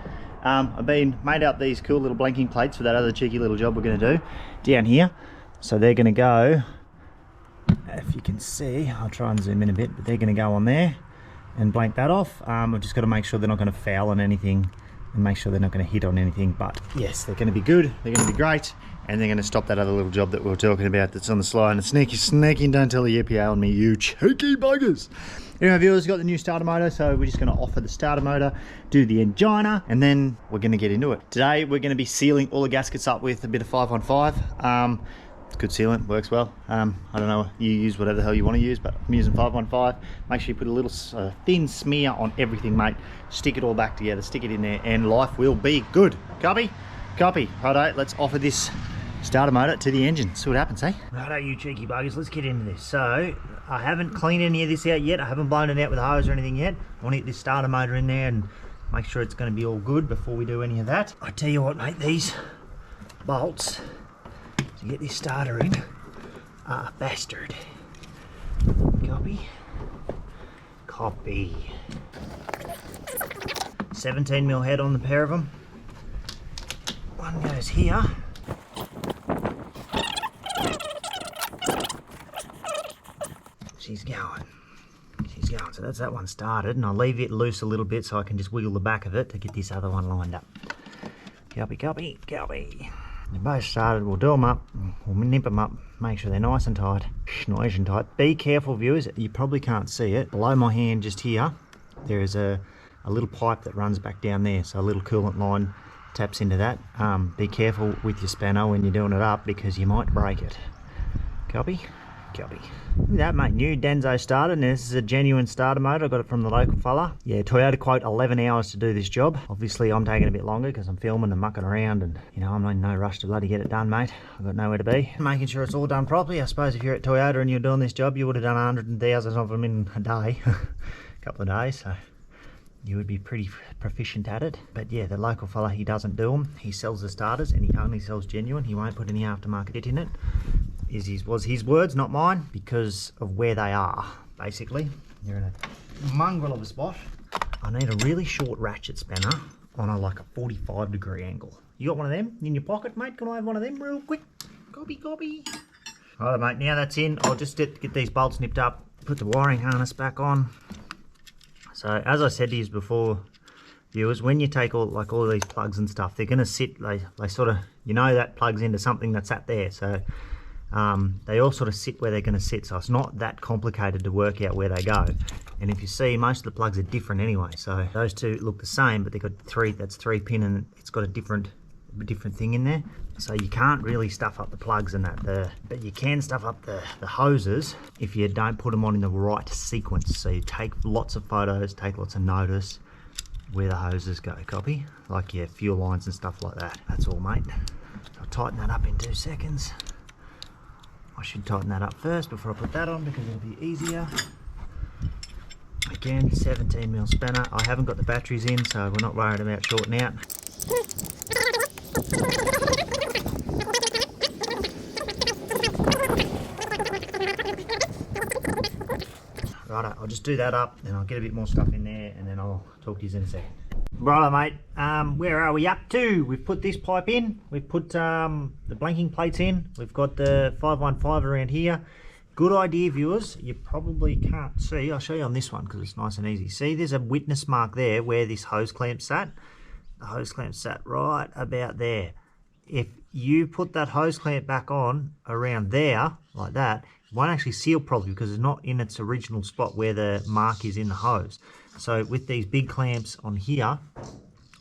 Speaker 1: I've made out these cool little blanking plates for that other cheeky little job we're going to do down here. So they're going to go, if you can see, I'll try and zoom in a bit, but they're going to go on there and blank that off. I've just got to make sure they're not going to foul on anything and make sure they're not going to hit on anything, but yes, they're going to be good, they're going to be great, and they're going to stop that other little job that we were talking about that's on the slide. And sneaky, and don't tell the EPA on me, you cheeky buggers. Anyway, viewers, got the new starter motor, so we're just going to offer the starter motor, do the angina, and then we're going to get into it. Today, we're going to be sealing all the gaskets up with a bit of 515. It's good sealant, works well. I don't know, you use whatever the hell you want to use, but I'm using 515. Make sure you put a little thin smear on everything, mate. Stick it all back together, stick it in there, and life will be good. Copy? Copy. Righto, let's offer this starter motor to the engine. See what happens, eh? Righto, you cheeky buggers, let's get into this. So, I haven't cleaned any of this out yet. I haven't blown it out with a hose or anything yet. I want to get this starter motor in there and make sure it's going to be all good before we do any of that. I tell you what, mate, these bolts to get this starter in are a bastard. Copy. Copy. 17mm head on the pair of them. One goes here. She's going. She's going. So that's that one started, and I'll leave it loose a little bit so I can just wiggle the back of it to get this other one lined up. Copy, copy, copy. They're both started. We'll do them up. We'll nip them up. Make sure they're nice and tight. Nice and tight. Be careful, viewers. You probably can't see it. Below my hand, just here, there is a little pipe that runs back down there. So a little coolant line taps into that. Be careful with your spanner when you're doing it up because you might break it. Copy. Copy. Look at that, mate. New Denso starter. Now this is a genuine starter motor. I got it from the local fella. Yeah, Toyota quote 11 hours to do this job. Obviously I'm taking a bit longer because I'm filming and mucking around, and you know, I'm in no rush to bloody get it done, mate. I've got nowhere to be. Making sure it's all done properly. I suppose if you're at Toyota and you're doing this job, you would have done 100,000 of them in a day. A couple of days, so you would be pretty proficient at it. But yeah, the local fella, he doesn't do them. He sells the starters and he only sells genuine. He won't put any aftermarket kit in it. Was his words, not mine, because of where they are, basically. They're in a mongrel of a spot. I need a really short ratchet spanner on like a 45-degree angle. You got one of them in your pocket, mate? Can I have one of them real quick? Copy, copy. Alright, mate, now that's in. I'll just get these bolts nipped up, put the wiring harness back on. So, as I said to you before, viewers, when you take all these plugs and stuff, they're going to sit, they sort of, you know, that plugs into something that's sat there. So, they all sort of sit where they're going to sit, so it's not that complicated to work out where they go. And if you see, most of the plugs are different anyway, so those two look the same, but they've got that's 3 pin and it's got a different thing in there. So you can't really stuff up the plugs and that, but you can stuff up the hoses if you don't put them on in the right sequence. So you take lots of photos, take lots of notice where the hoses go, copy? Like your fuel lines and stuff like that. That's all, mate. I'll tighten that up in 2 seconds. I should tighten that up first before I put that on because it'll be easier. Again, 17mm spanner. I haven't got the batteries in, so we're not worried about shorting out. Righto, I'll just do that up, and I'll get a bit more stuff in there, and then I'll talk to you in a second. Righto, mate, where are we up to? We've put this pipe in, we've put the blanking plates in, we've got the 515 around here. Good idea, viewers. You probably can't see. I'll show you on this one because it's nice and easy. See, there's a witness mark there where this hose clamp sat. The hose clamp sat right about there. If you put that hose clamp back on around there, like that, it won't actually seal properly because it's not in its original spot where the mark is in the hose. So with these big clamps on here,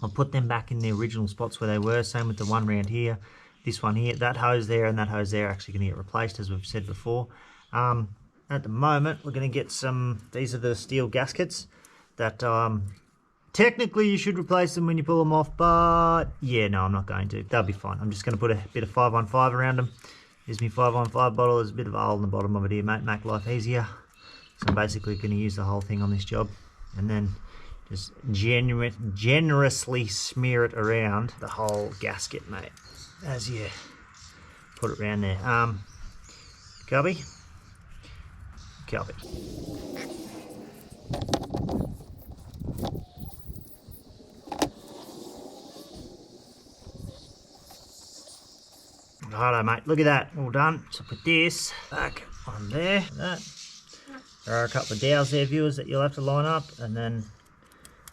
Speaker 1: I'll put them back in the original spots where they were. Same with the one around here, this one here. That hose there and that hose there are actually going to get replaced, as we've said before. At the moment, we're going to get these are the steel gaskets that technically you should replace them when you pull them off, but yeah, no, I'm not going to. They'll be fine. I'm just going to put a bit of 515 around them. Here's my 515 bottle. There's a bit of a hole in the bottom of it here, mate. Make life easier. So I'm basically going to use the whole thing on this job. And then just generously smear it around the whole gasket, mate, as you put it around there. Copy? Copy. Righto, mate, look at that, all done. So put this back on there, that. There are a couple of dowels there, viewers, that you'll have to line up, and then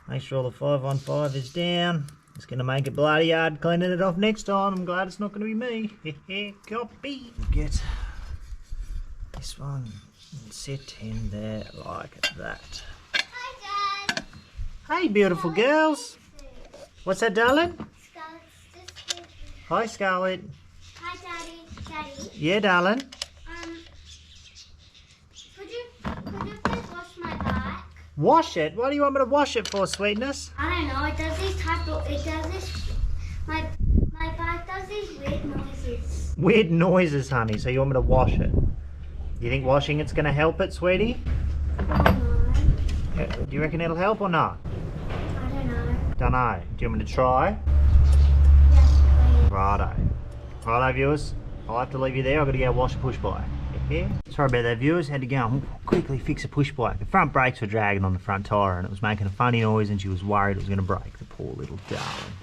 Speaker 1: make sure all the 515 is down. It's going to make it bloody hard cleaning it off next time. I'm glad it's not going to be me. Copy. Get this this one and sit in there like that.
Speaker 2: Hi, Dad.
Speaker 1: Hey, beautiful girls. What's that, darling? Hi, Scarlett.
Speaker 2: Hi, Daddy. Daddy.
Speaker 1: Yeah, darling.
Speaker 2: Could you please wash my bike?
Speaker 1: Wash it? What do you want me to wash it for, sweetness?
Speaker 2: I don't know. It does these my bike does these weird noises.
Speaker 1: Weird noises, honey. So you want me to wash it? You think washing it's going to help it, sweetie?
Speaker 2: Oh, no.
Speaker 1: Do you reckon it'll help or not?
Speaker 2: I don't know.
Speaker 1: Don't know. Do you want me to try?
Speaker 2: Yes, please.
Speaker 1: Righto. Righto, viewers. I'll have to leave you there. I've got to go wash a push bike. Yeah. Sorry about that, viewers. Had to go and quickly fix a push bike. The front brakes were dragging on the front tyre and it was making a funny noise and she was worried it was going to break, the poor little darling.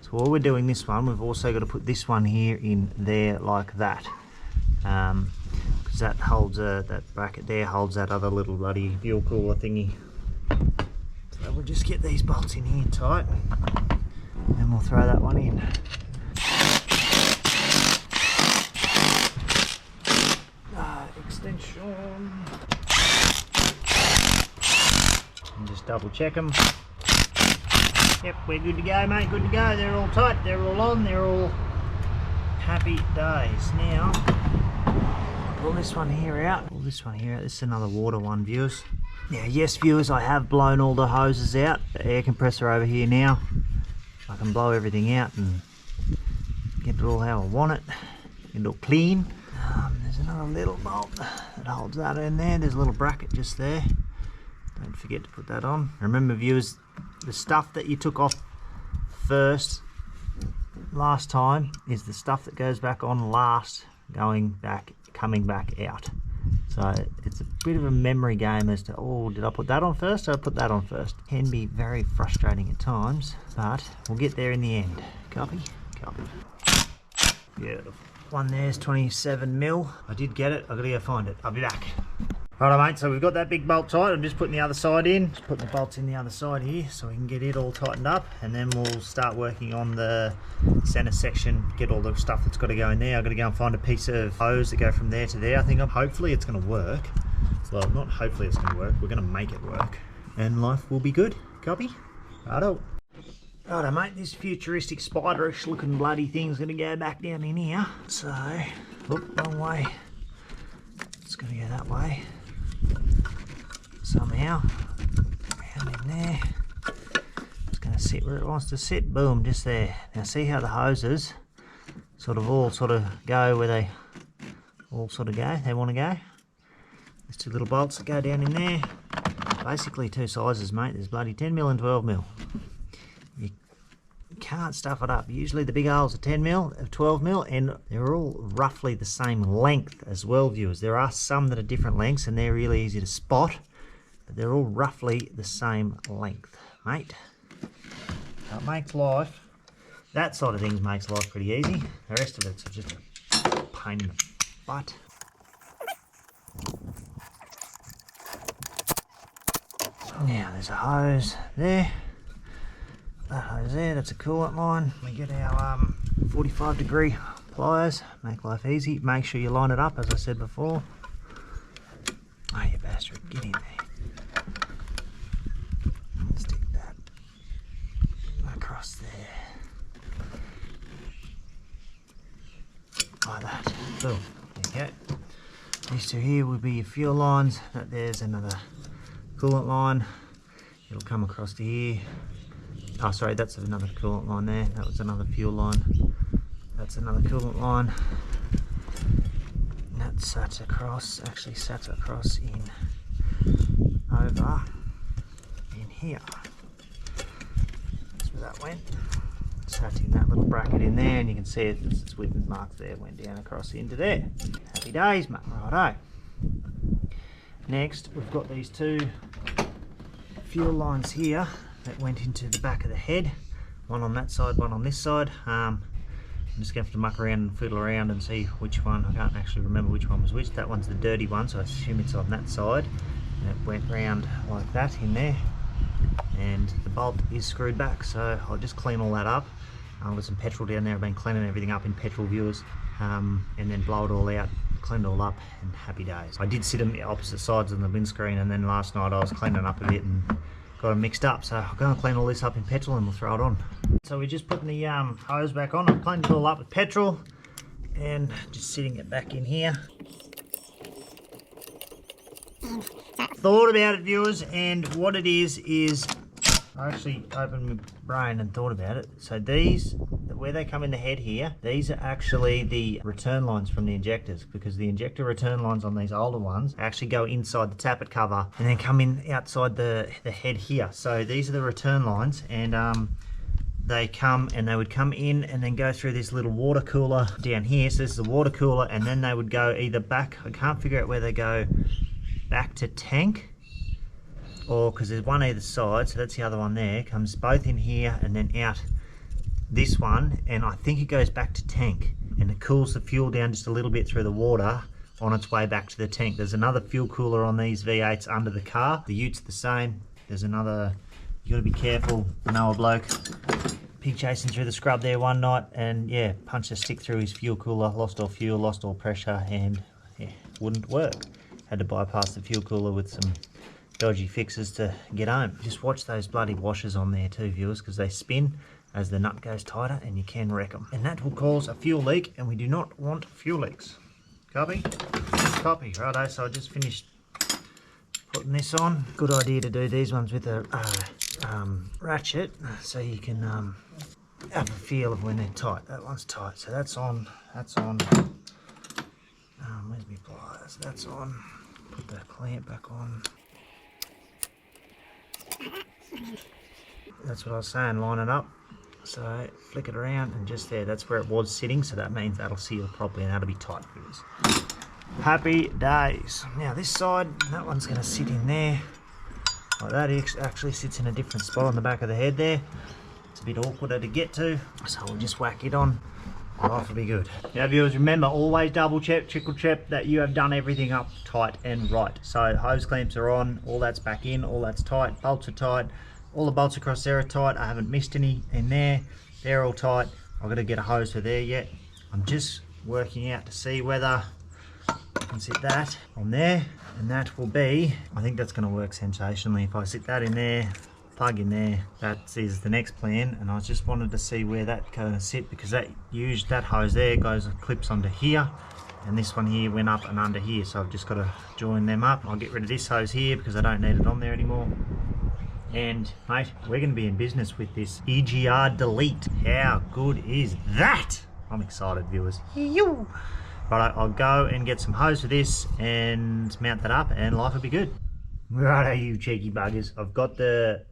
Speaker 1: So while we're doing this one, we've also got to put this one here in there like that. Because that holds that bracket there holds that other little bloody fuel cooler thingy. So we'll just get these bolts in here tight and we'll throw that one in. Extension. And just double check them. Yep, we're good to go, mate. Good to go. They're all tight. They're all on. They're all happy days. Now, pull this one here out. Pull this one here out. This is another water one, viewers. Now, yes, viewers, I have blown all the hoses out. The air compressor over here now. I can blow everything out and get it all how I want it. Get it all clean. There's another little bolt that holds that in there. There's a little bracket just there. Don't forget to put that on. Remember, viewers, the stuff that you took off first last time is the stuff that goes back on last, coming back out. So it's a bit of a memory game as to, oh, did I put that on first or I put that on first? Can be very frustrating at times, but we'll get there in the end. Copy? Copy. Beautiful. One there's 27 mil. I did get it. I've got to go find it. I'll be back. Righto, mate, so we've got that big bolt tight. I'm just putting the other side in. Just putting the bolts in the other side here so we can get it all tightened up, and then we'll start working on the center section, get all the stuff that's got to go in there. I've got to go and find a piece of hose to go from there to there. I think hopefully it's going to work. Well, not hopefully it's going to work. We're going to make it work, and life will be good. Copy? Righto. Righto, mate, this futuristic spiderish looking bloody thing's going to go back down in here. So, whoop, wrong way. It's going to go that way. Somehow. Round in there. It's going to sit where it wants to sit. Boom, just there. Now see how the hoses all go where they all go. They want to go. There's two little bolts that go down in there. Basically two sizes, mate. There's bloody 10 mil and 12 mil. You can't stuff it up. Usually the big holes are 10 mil, 12 mil, and they're all roughly the same length as well, viewers. There are some that are different lengths and they're really easy to spot, but they're all roughly the same length, mate. That makes life, that side of things makes life pretty easy. The rest of it's just a pain in the butt. Now there's a hose there. That hose there, that's a coolant line. We get our 45-degree pliers, make life easy. Make sure you line it up, as I said before. Oh, you bastard, get in there. Stick that across there. Like that. Boom, there you go. These two here will be your fuel lines. There's another coolant line. It'll come across to here. Oh, sorry, that's another coolant line there. That was another fuel line. That's another coolant line. And that sat across, actually sat across in over in here. That's where that went. Sat in that little bracket in there, and you can see its width marks there, went down across into there. Happy days, mate. Righto. Next, we've got these two fuel lines here that went into the back of the head, one on that side, one on this side. I'm just going to have to muck around and fiddle around and see which one. I can't actually remember which one was which. That one's the dirty one, so I assume it's on that side, and it went round like that in there, and the bolt is screwed back, so I'll just clean all that up. I've got some petrol down there. I've been cleaning everything up in petrol, viewers, and then blow it all out, cleaned it all up and happy days. I did sit on the opposite sides of the windscreen, and then last night I was cleaning up a bit and got them mixed up. So I'm going to clean all this up in petrol and we'll throw it on. So we're just putting the hose back on. I've cleaned it all up with petrol and just sitting it back in here. Thought about it, viewers, and what it is I actually opened my brain and thought about it. So these, where they come in the head here, these are actually the return lines from the injectors, because the injector return lines on these older ones actually go inside the tappet cover and then come in outside the head here. So these are the return lines, and they would come in and then go through this little water cooler down here. So this is the water cooler, and then they would go either back, I can't figure out where they go, back to tank, or because there's one either side, so that's the other one there, comes both in here and then out this one, and I think it goes back to tank, and it cools the fuel down just a little bit through the water on its way back to the tank. There's another fuel cooler on these V8s under the car. The Ute's the same. There's another, you got to be careful. I know a bloke pig chasing through the scrub there one night, and yeah, punched a stick through his fuel cooler, lost all fuel, lost all pressure, and yeah, wouldn't work. Had to bypass the fuel cooler with some dodgy fixes to get home. Just watch those bloody washers on there too, viewers, because they spin as the nut goes tighter and you can wreck them. And that will cause a fuel leak, and we do not want fuel leaks. Copy? Copy. Righto, so I just finished putting this on. Good idea to do these ones with a ratchet, so you can have a feel of when they're tight. That one's tight, so that's on. That's on. Where's my pliers? That's on. Put the clamp back on. That's what I was saying, line it up. So flick it around, and just there, that's where it was sitting, so that means that'll seal properly and that'll be tight for this. Happy days. Now this side, that one's going to sit in there. Like that. It actually sits in a different spot on the back of the head there. It's a bit awkward to get to, so we'll just whack it on. Life will be good. Now viewers, remember, always double check, triple check that you have done everything up tight and right. So hose clamps are on, all that's back in, all that's tight, bolts are tight, all the bolts across there are tight. I haven't missed any in there. They're all tight. I've got to get a hose for there yet. I'm just working out to see whether I can sit that on there, and that will be, I think that's going to work sensationally. If I sit that in there, plug in there, that is the next plan. And I just wanted to see where that's going to sit, because that hose there clips onto here, and this one here went up and under here, so I've just got to join them up. I'll get rid of this hose here because I don't need it on there anymore. And mate, we're going to be in business with this EGR Delete. How good is that? I'm excited, viewers. Right, I'll go and get some hose for this and mount that up, and life will be good. Righto, you cheeky buggers. I've got the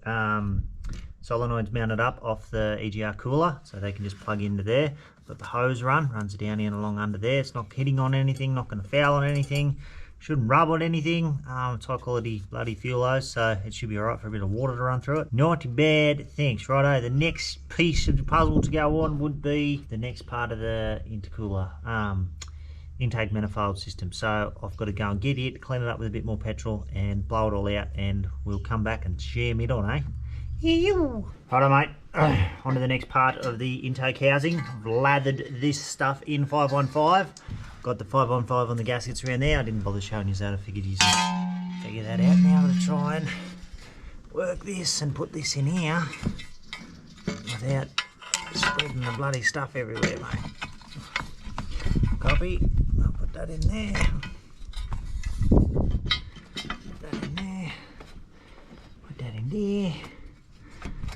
Speaker 1: solenoids mounted up off the EGR cooler, so they can just plug into there. But the hose runs down in along under there. It's not hitting on anything, not going to foul on anything. Shouldn't rub on anything. It's high quality bloody fuel hose, so it should be alright for a bit of water to run through it. Not bad, thanks. Righto, the next piece of the puzzle to go on would be the next part of the intercooler intake manifold system. So I've got to go and get it, clean it up with a bit more petrol and blow it all out, and we'll come back and jam it on, eh? Righto mate, on to the next part of the intake housing. I've lathered this stuff in 515. Got the 515 on the gaskets around there. I didn't bother showing you that. I figured you can figure that out. Now I'm going to try and work this and put this in here without spreading the bloody stuff everywhere, mate. Copy. I'll put that in there. Put that in there. Put that in there.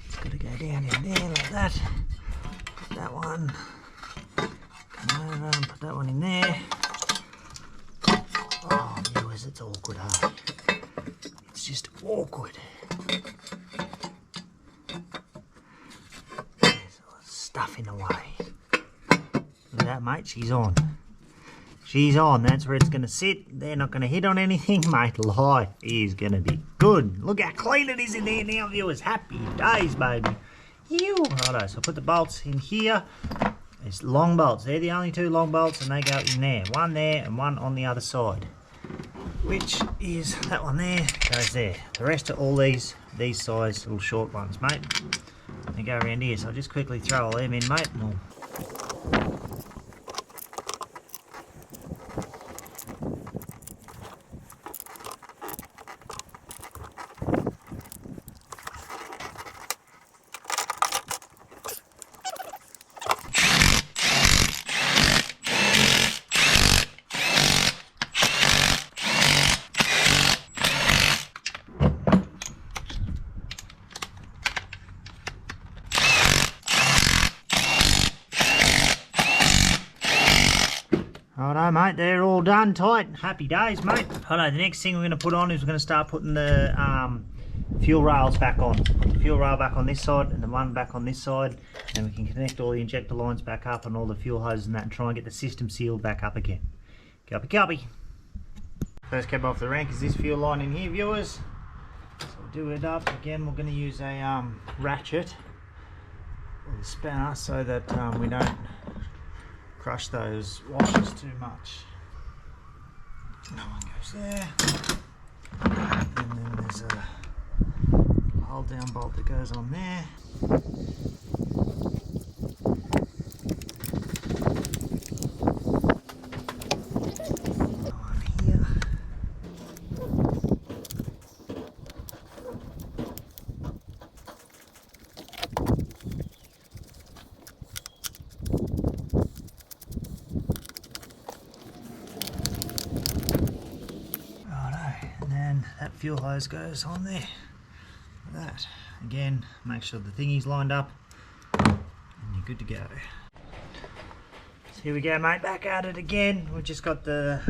Speaker 1: It's got to go down in there like that. Put that one. Come over and put that one in there. Oh, viewers, it's awkward, huh? It's just awkward. There's all the stuff in the way. Look at that, mate. She's on. She's on. That's where it's going to sit. They're not going to hit on anything, mate. Life is going to be good. Look how clean it is in there now, viewers. Happy days, baby. Righto, so I put the bolts in here. It's long bolts. They're the only two long bolts, and they go in there. One there and one on the other side. Which is that one there, goes there. The rest are all these size little short ones, mate. They go around here, so I'll just quickly throw all them in, mate. And Righto, mate, they're all done tight. Happy days, mate. Righto, the next thing we're going to put on is we're going to start putting the fuel rails back on. Put the fuel rail back on this side and the one back on this side, and we can connect all the injector lines back up and all the fuel hoses and that, and try and get the system sealed back up again. Copy, copy. First cab off the rank is this fuel line in here, viewers. So we'll do it up. Again, we're going to use a ratchet with a spanner so that we don't crush those washers too much. That one goes there. And then there's a hold down bolt that goes on there. One here. That fuel hose goes on there, like that. Again, make sure the thingy's lined up and you're good to go. So here we go, mate, back at it again. We've just got the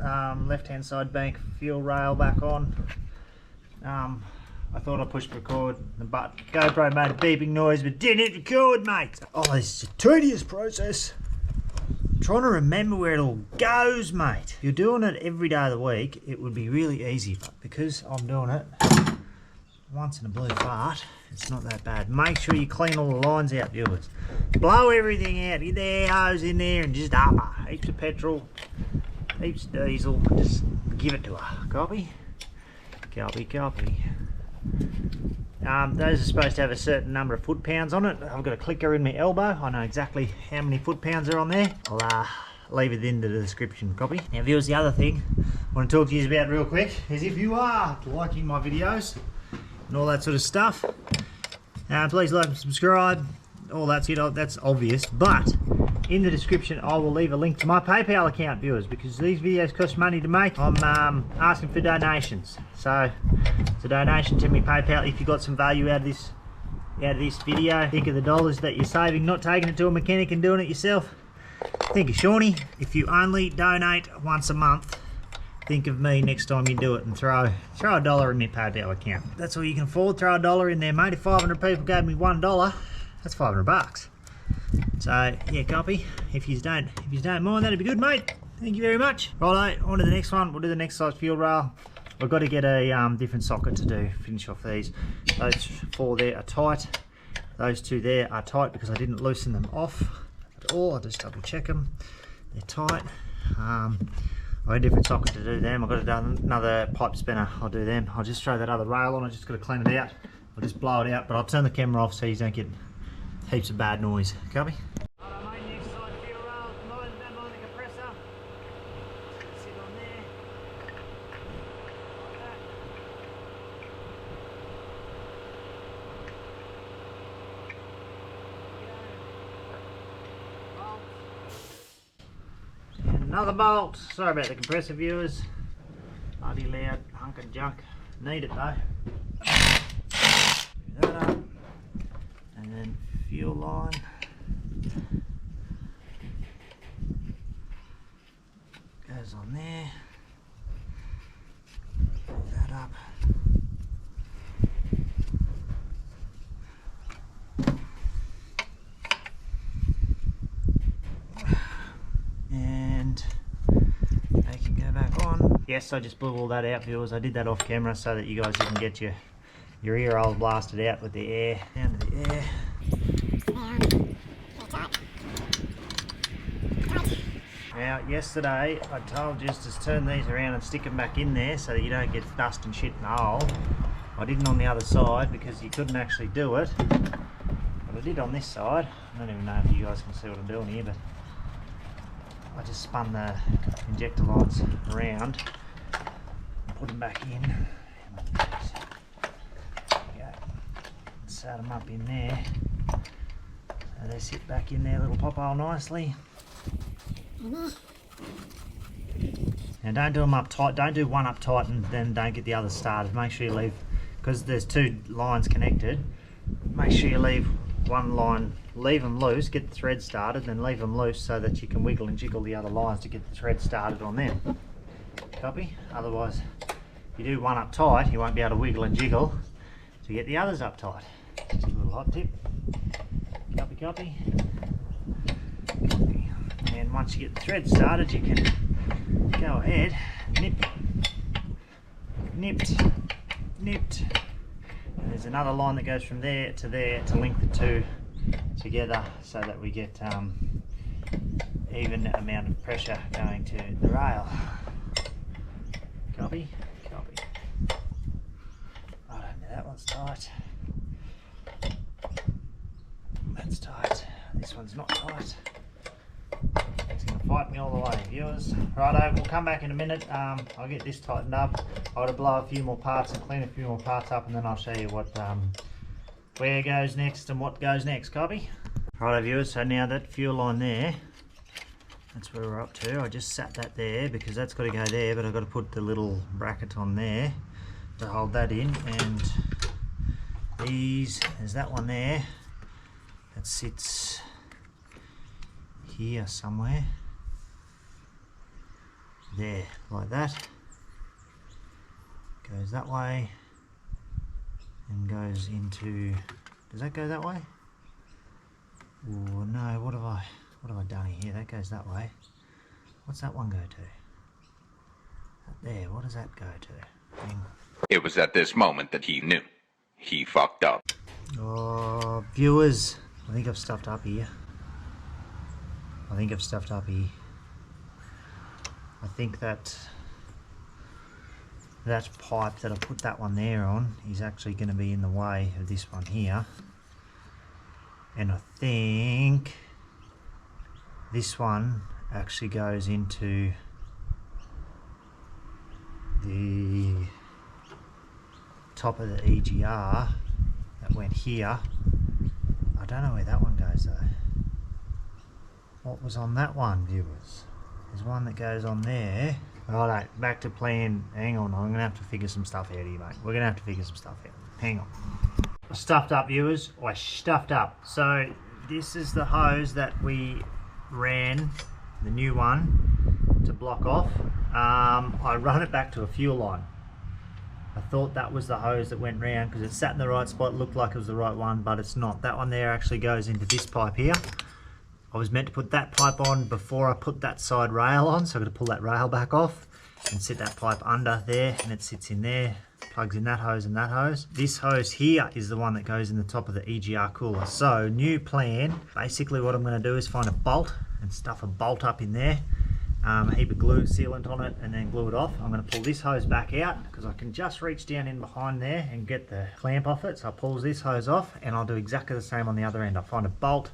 Speaker 1: left hand side bank fuel rail back on. I thought I pushed record, but GoPro made a beeping noise but didn't record, mate. Oh, this is a tedious process. Trying to remember where it all goes, mate. If you're doing it every day of the week, it would be really easy, but because I'm doing it once in a blue fart, it's not that bad. Make sure you clean all the lines out, viewers. Blow everything out, get the air hose in there and just heaps of petrol, heaps of diesel, just give it to her. Copy? Copy, copy. Those are supposed to have a certain number of foot-pounds on it. I've got a clicker in my elbow. I know exactly how many foot-pounds are on there. I'll leave it in the description. Copy. Now, viewers, the other thing I want to talk to you about real quick is if you are liking my videos and all that sort of stuff, please like and subscribe. All that's, you know, that's obvious. But in the description, I will leave a link to my PayPal account, viewers, because these videos cost money to make. I'm asking for donations, so it's a donation to me PayPal. If you got some value out of this video, think of the dollars that you're saving, not taking it to a mechanic and doing it yourself. Think of Shawnee. If you only donate once a month, think of me next time you do it and throw a dollar in my PayPal account. That's all you can afford. Throw a dollar in there, mate. If 500 people gave me $1, that's 500 bucks. So yeah, copy. If you don't mind, that'd be good, mate. Thank you very much. Righto, on to the next one. We'll do the next size fuel rail. We've got to get a different socket to finish off these. Those four there are tight. Those two there are tight because I didn't loosen them off at all. I'll just double check them. They're tight. I've got a different socket to do them. I've got another pipe spinner. I'll do them. I'll just throw that other rail on. I just got to clean it out. I'll just blow it out, but I'll turn the camera off so you don't get heaps of bad noise. Copy? Another bolt. Sorry about the compressor, viewers. Bloody loud hunk of junk. Need it though. Do that up. And then fuel line. Goes on there. Pull that up. And they can go back on. Yes, I just blew all that out, viewers. I did that off camera so that you guys didn't get your ear holes blasted out with the air. Down to the air. Now, yesterday I told you just to turn these around and stick them back in there so that you don't get dust and shit in the hole. I didn't on the other side because you couldn't actually do it. But I did on this side. I don't even know if you guys can see what I'm doing here, but I just spun the injector lines around and put them back in. There we go. Set them up in there. So they sit back in their little pop hole nicely. Now don't do them up tight. Don't do one up tight and then don't get the other started. Make sure you leave, because there's two lines connected, make sure you leave one line leave them loose, get the thread started, then leave them loose so that you can wiggle and jiggle the other lines to get the thread started on them. Copy? Otherwise, if you do one up tight, you won't be able to wiggle and jiggle to get the others up tight. Just a little hot tip. Copy, copy. Copy. And once you get the thread started, you can go ahead, nipped, nipped. And there's another line that goes from there to link the two together so that we get even amount of pressure going to the rail. Copy, copy. Right, that one's tight. That's tight. This one's not tight. It's going to fight me all the way, viewers. Righto, we'll come back in a minute. I'll get this tightened up. I'll blow a few more parts and clean a few more parts up, and then I'll show you what where goes next and what goes next. Copy? Righto, viewers, so now that fuel line there, that's where we're up to. I just sat that there because that's got to go there, but I've got to put the little bracket on there to hold that in. And these, there's that one there that sits here somewhere. There, like that. Goes that way and goes into, does that go that way? Oh no, what have I done here? That goes that way. What's that one go to? That there, what does that go to? Hang on.
Speaker 3: It was at this moment that he knew. He fucked up.
Speaker 1: Oh, viewers, I think I've stuffed up here. I think that pipe that I put that one there on is actually going to be in the way of this one here. And I think this one actually goes into the top of the EGR that went here. I don't know where that one goes though. What was on that one, viewers? There's one that goes on there. Alright, back to plan. Hang on, I'm going to have to figure some stuff out here, mate. We're going to have to figure some stuff out. Hang on. I stuffed up, viewers. I stuffed up. So this is the hose that we ran, the new one, to block off. I run it back to a fuel line. I thought that was the hose that went round because it sat in the right spot, looked like it was the right one, but it's not. That one there actually goes into this pipe here. I was meant to put that pipe on before I put that side rail on, so I've got to pull that rail back off and sit that pipe under there, and it sits in there, plugs in that hose and that hose. This hose here is the one that goes in the top of the EGR cooler. So new plan, basically what I'm going to do is find a bolt and stuff a bolt up in there, a heap of glue sealant on it, and then glue it off. I'm going to pull this hose back out because I can just reach down in behind there and get the clamp off it. So I pull this hose off, and I'll do exactly the same on the other end. I'll find a bolt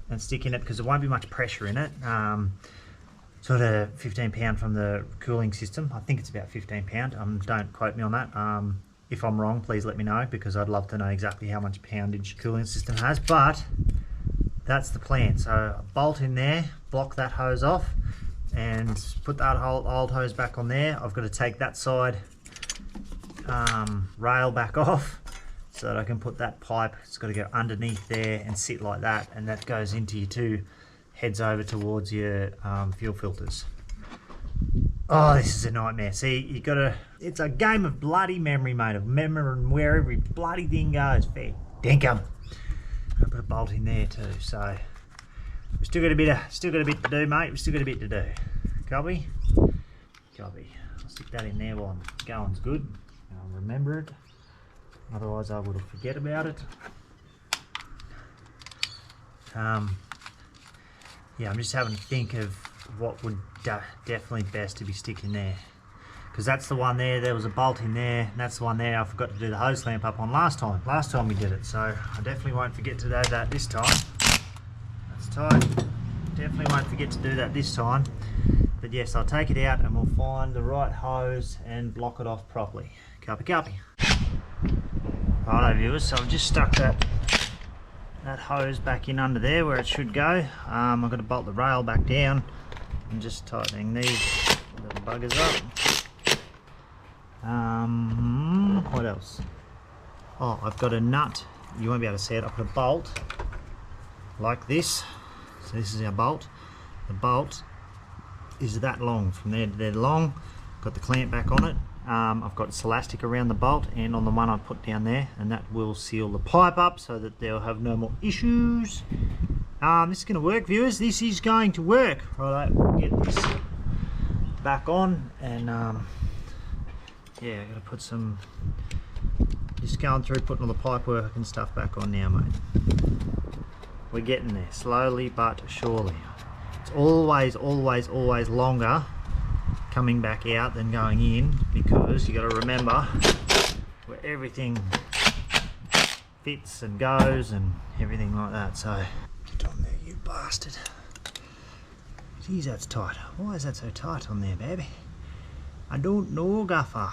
Speaker 1: and stick in it because there won't be much pressure in it. Sort of 15 pound from the cooling system. I think it's about 15 pound. Don't quote me on that. If I'm wrong, please let me know because I'd love to know exactly how much poundage cooling system has, but that's the plan. So a bolt in there, block that hose off, and put that whole old hose back on there. I've got to take that side rail back off so that I can put that pipe, it's got to go underneath there and sit like that, and that goes into your two, heads over towards your fuel filters. Oh, this is a nightmare. See, you gotta, it's a game of bloody memory, mate, of remembering where every bloody thing goes. Fair dinkum. I put a bolt in there too, so we've still got a bit to do, mate. We've still got a bit to do. Copy? Copy. I'll stick that in there while I'm going's good. I'll remember it. Otherwise I would forget about it. Yeah, I'm just having to think of what would definitely best to be sticking there. Because that's the one there was a bolt in there, and that's the one there I forgot to do the hose clamp up on last time we did it. So I definitely won't forget to do that this time. That's tight. Definitely won't forget to do that this time. But yes, I'll take it out and we'll find the right hose and block it off properly. Copy, copy. Righto, viewers, so I've just stuck that hose back in under there where it should go. I've got to bolt the rail back down and just tightening these little buggers up. What else? Oh, I've got a nut. You won't be able to see it. I've got a bolt like this. So this is our bolt. The bolt is that long, from there to there long. Got the clamp back on it. I've got this elastic around the bolt and on the one I put down there, and that will seal the pipe up so that they'll have no more issues. This is going to work, viewers. This is going to work. Right, we'll get this back on, and yeah, I've got to put some, just going through putting all the pipe work and stuff back on now, mate. We're getting there, slowly but surely. It's always longer coming back out than going in, because you got to remember where everything fits and goes and everything like that. So get on there, you bastard. Jeez, that's tight. Why is that so tight on there, baby? I don't know, gaffer.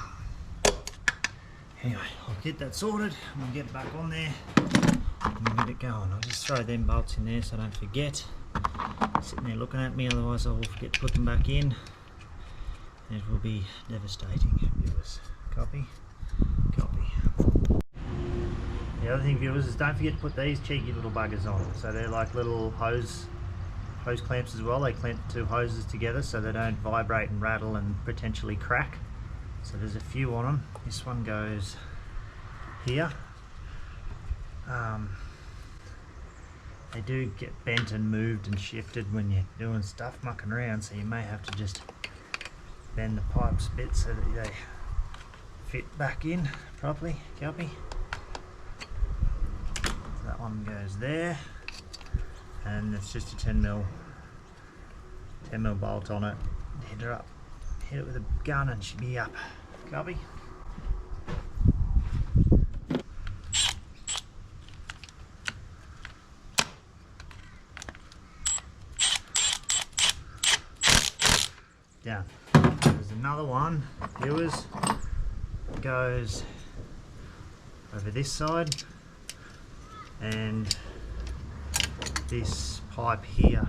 Speaker 1: Anyway, I'll get that sorted and we'll get it back on there and we'll get it going. I'll just throw them bolts in there so I don't forget. Sitting there looking at me, otherwise I will forget to put them back in. It will be devastating, viewers. Copy, copy. The other thing, viewers, is don't forget to put these cheeky little buggers on. So they're like little hose clamps as well. They clamp the two hoses together so they don't vibrate and rattle and potentially crack. So there's a few on them. This one goes here. They do get bent and moved and shifted when you're doing stuff mucking around, so you may have to just bend the pipes a bit so that they fit back in properly. Copy. So that one goes there, and it's just a 10mm bolt on it. Hit her up, hit it with a gun and she'll be up. Copy. Down. There's another one, viewers, goes over this side, and this pipe here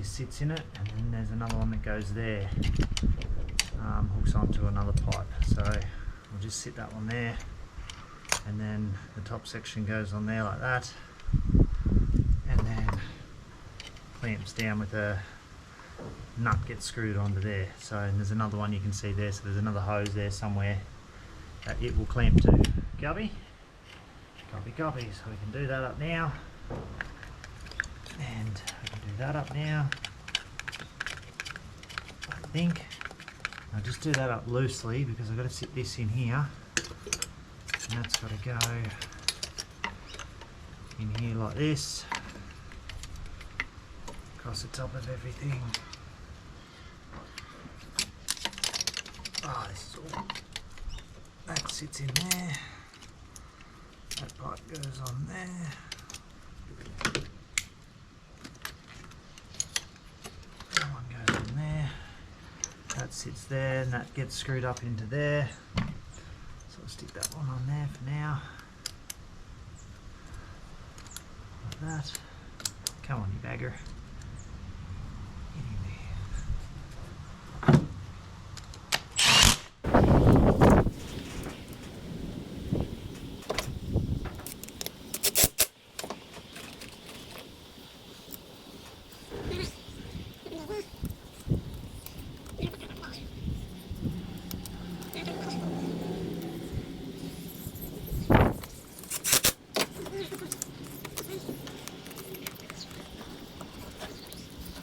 Speaker 1: sits in it, and then there's another one that goes there, hooks onto another pipe. So we'll just sit that one there, and then the top section goes on there like that, and then clamps down with a nut, gets screwed onto there. So, and there's another one you can see there, so there's another hose there somewhere that it will clamp to. Copy? Copy, copy. So we can do that up now, and we can do that up now, I think. I'll just do that up loosely because I've got to sit this in here, and that's got to go in here like this, across the top of everything. Oh, this is all, that sits in there, that pipe goes on there, that one goes in there, that sits there, and that gets screwed up into there. So I'll stick that one on there for now, like that. Come on, you bagger.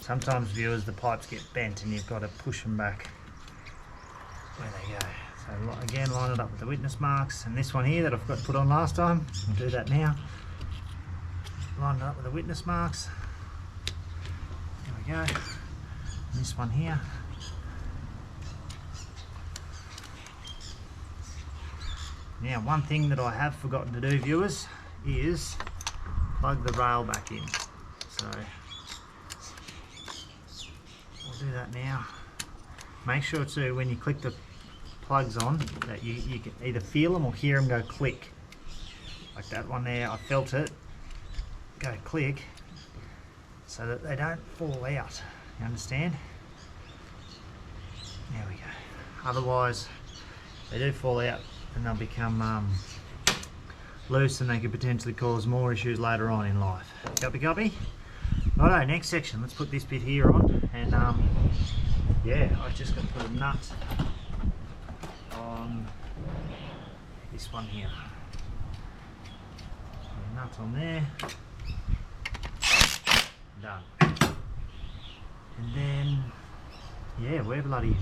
Speaker 1: Sometimes, viewers, the pipes get bent and you've got to push them back where they go. So again, line it up with the witness marks, and this one here that I've got put on last time, I'll do that now. Line it up with the witness marks. There we go. And this one here. Now, one thing that I have forgotten to do, viewers, is plug the rail back in. So do that now. Make sure too, when you click the plugs on, that you can either feel them or hear them go click. Like that one there, I felt it go click, so that they don't fall out. You understand? There we go. Otherwise, they do fall out and they'll become loose, and they could potentially cause more issues later on in life. Copy, copy. Righto, next section. Let's put this bit here on, and yeah, I just got to put a nut on this one here. Put a nut on there. Done. And then, yeah, we're bloody.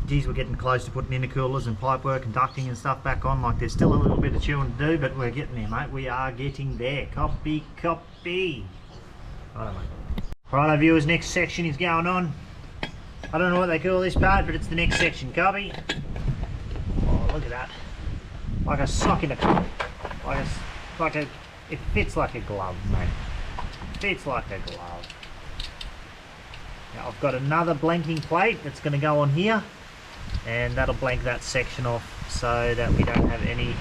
Speaker 1: Geez, we're getting close to putting intercoolers and pipework and ducting and stuff back on. Like, there's still a little bit of chewing to do, but we're getting there, mate. We are getting there. Copy, copy. Righto, mate. Righto, viewers, next section is going on. I don't know what they call this part, but it's the next section. Copy. Oh, look at that. Like a sock in a... It fits like a glove, mate. Fits like a glove. Now, I've got another blanking plate that's going to go on here, and that'll blank that section off so that we don't have any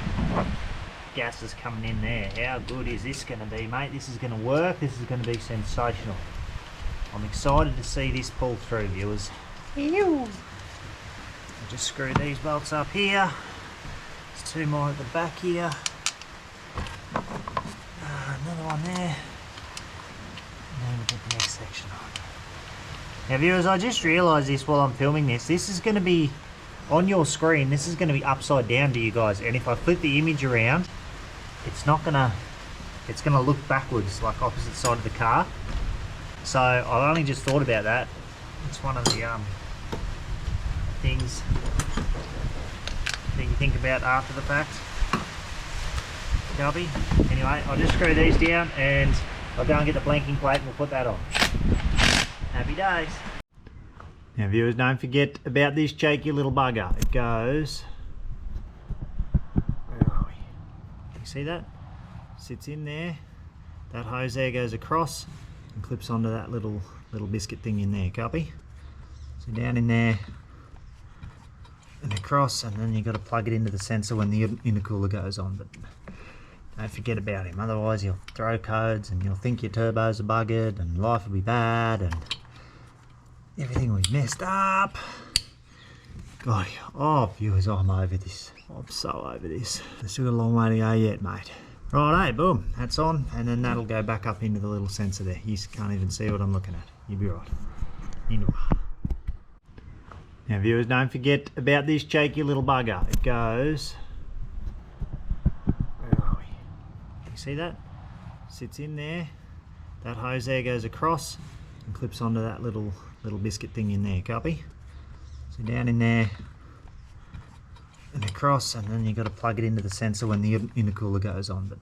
Speaker 1: gases coming in there. How good is this going to be, mate? This is going to work. This is going to be sensational. I'm excited to see this pull through, viewers. I'll just screw these bolts up here. There's two more at the back here. Another one there. And then we'll put the next section on. Now, viewers, I just realised this while I'm filming this. This is going to be on your screen. This is going to be upside down to you guys. And if I flip the image around, it's not going to. It's going to look backwards, like opposite side of the car. So I only just thought about that. It's one of the things that you think about after the fact. Copy. Anyway, I'll just screw these down and I'll go and get the blanking plate and we'll put that on. Happy days. Now, viewers, don't forget about this cheeky little bugger. It goes... Where are we? You see that? Sits in there. That hose there goes across and clips onto that little biscuit thing in there. Copy? So down in there and across, and then you've got to plug it into the sensor when the intercooler goes on. But don't forget about him, otherwise you'll throw codes and you'll think your turbos are buggered and life will be bad and everything will be messed up. God, oh viewers, I'm over this. I'm so over this. There's still a long way to go yet, mate. Righto, boom, that's on, and then that'll go back up into the little sensor there. You can't even see what I'm looking at. You'll be right. Anyway. Now, viewers, don't forget about this cheeky little bugger. It goes... You see that? Sits in there. That hose there goes across and clips onto that little biscuit thing in there. Copy? So down in there and across, and then you've got to plug it into the sensor when the intercooler goes on. But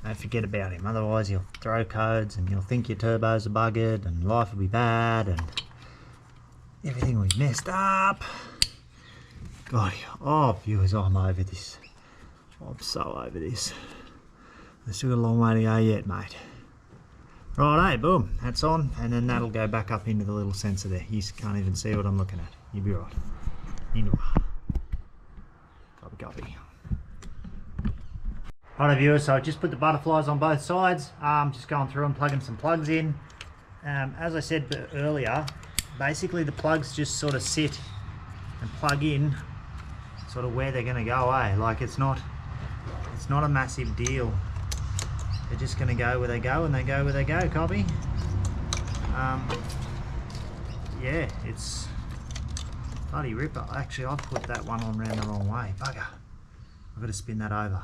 Speaker 1: don't forget about him, otherwise you'll throw codes and you'll think your turbos are buggered and life will be bad and everything will be messed up. God, oh viewers, I'm over this. I'm so over this. There's still a long way to go yet, mate. Righto, boom, that's on, and then that'll go back up into the little sensor there. You can't even see what I'm looking at. You'll be right. Anyway. Copy, copy. Righto, viewers, so I've just put the butterflies on both sides. Just going through and plugging some plugs in. As I said earlier, basically the plugs just sort of sit and plug in sort of where they're going to go, eh? Like it's not a massive deal. They're just going to go where they go and they go where they go, copy? Yeah, it's bloody ripper. Actually, I've put that one on round the wrong way. Bugger. I've got to spin that over.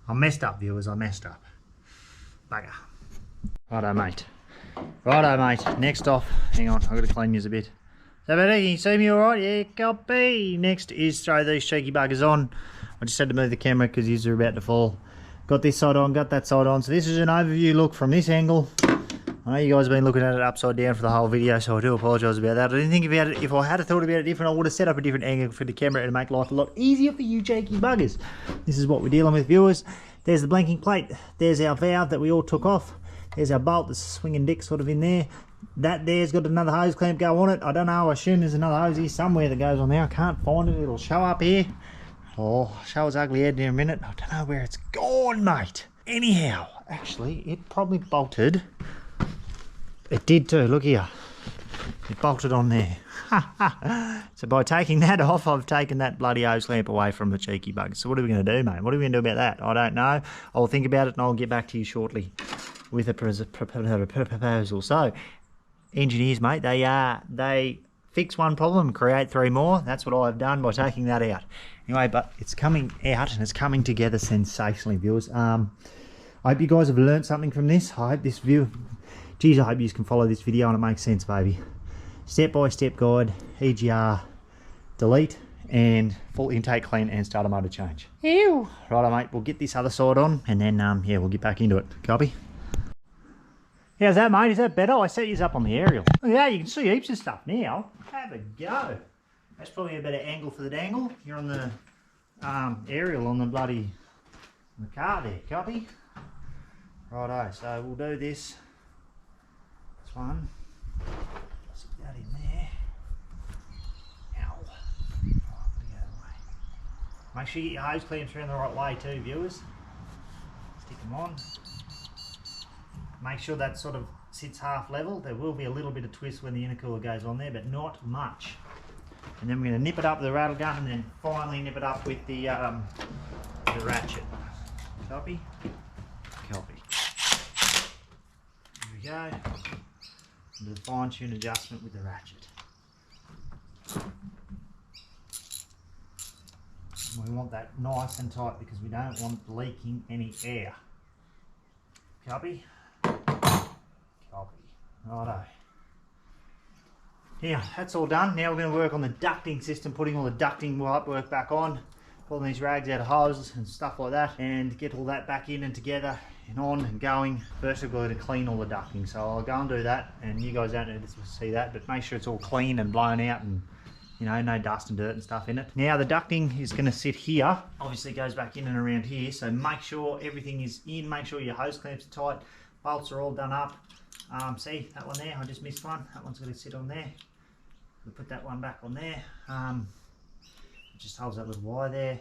Speaker 1: I messed up, viewers. I messed up. Bugger. Righto, mate. Righto, mate. Next off. Hang on. I've got to clean yours a bit. Is that better? Can you see me all right? Yeah, copy. Next is throw these cheeky buggers on. I just had to move the camera because these are about to fall. Got this side on, got that side on. So this is an overview look from this angle. I know you guys have been looking at it upside down for the whole video, so I do apologise about that. I didn't think about it. If I had thought about it different, I would have set up a different angle for the camera to make life a lot easier for you cheeky buggers. This is what we're dealing with, viewers. There's the blanking plate. There's our valve that we all took off. There's our bolt, the swinging dick sort of in there. That there's got another hose clamp go on it. I don't know, I assume there's another hose here somewhere that goes on there. I can't find it. It'll show up here. Oh, show its ugly head in a minute. I don't know where it's gone, mate. Anyhow, actually, it probably bolted. It did too, look here. It bolted on there. So by taking that off, I've taken that bloody hose clamp away from the cheeky bug. So what are we going to do, mate? What are we going to do about that? I don't know. I'll think about it and I'll get back to you shortly with a proposal. So, engineers, mate, they fix one problem, create 3 more. That's what I've done by taking that out. Anyway, but it's coming out and it's coming together sensationally, viewers. I hope you guys have learned something from this. I hope this view... Geez, I hope you can follow this video and it makes sense, baby. Step-by-step guide, EGR, delete, and full intake clean and starter motor change. Ew. Righto, mate, we'll get this other side on and then, yeah, we'll get back into it. Copy? How's that, mate? Is that better? I set you up on the aerial. Look at that, you can see heaps of stuff now. Have a go. That's probably a better angle for the dangle. You're on the aerial on the bloody the car there. Copy? Righto, so we'll do this. This one. Stick that in there. Ow. Right, put it out of the way. Make sure you get your hose clamps around the right way too, viewers. Stick them on. Make sure that sort of sits half level. There will be a little bit of twist when the intercooler goes on there, but not much. And then we're going to nip it up with the rattle gun and then finally nip it up with the ratchet. Copy? Copy. Here we go. Do the fine tune adjustment with the ratchet. And we want that nice and tight because we don't want it leaking any air. Copy? Copy. Righto. Yeah, that's all done. Now we're going to work on the ducting system, putting all the ducting work back on, pulling these rags out of hoses and stuff like that, and get all that back in and together and on and going. First we've got to clean all the ducting, so I'll go and do that, and you guys don't need to see that, but make sure it's all clean and blown out and, you know, no dust and dirt and stuff in it. Now the ducting is going to sit here. Obviously it goes back in and around here, so make sure everything is in, make sure your hose clamps are tight, bolts are all done up. See that one there, I just missed one. That one's going to sit on there. We'll put that one back on there. It just holds that little wire there.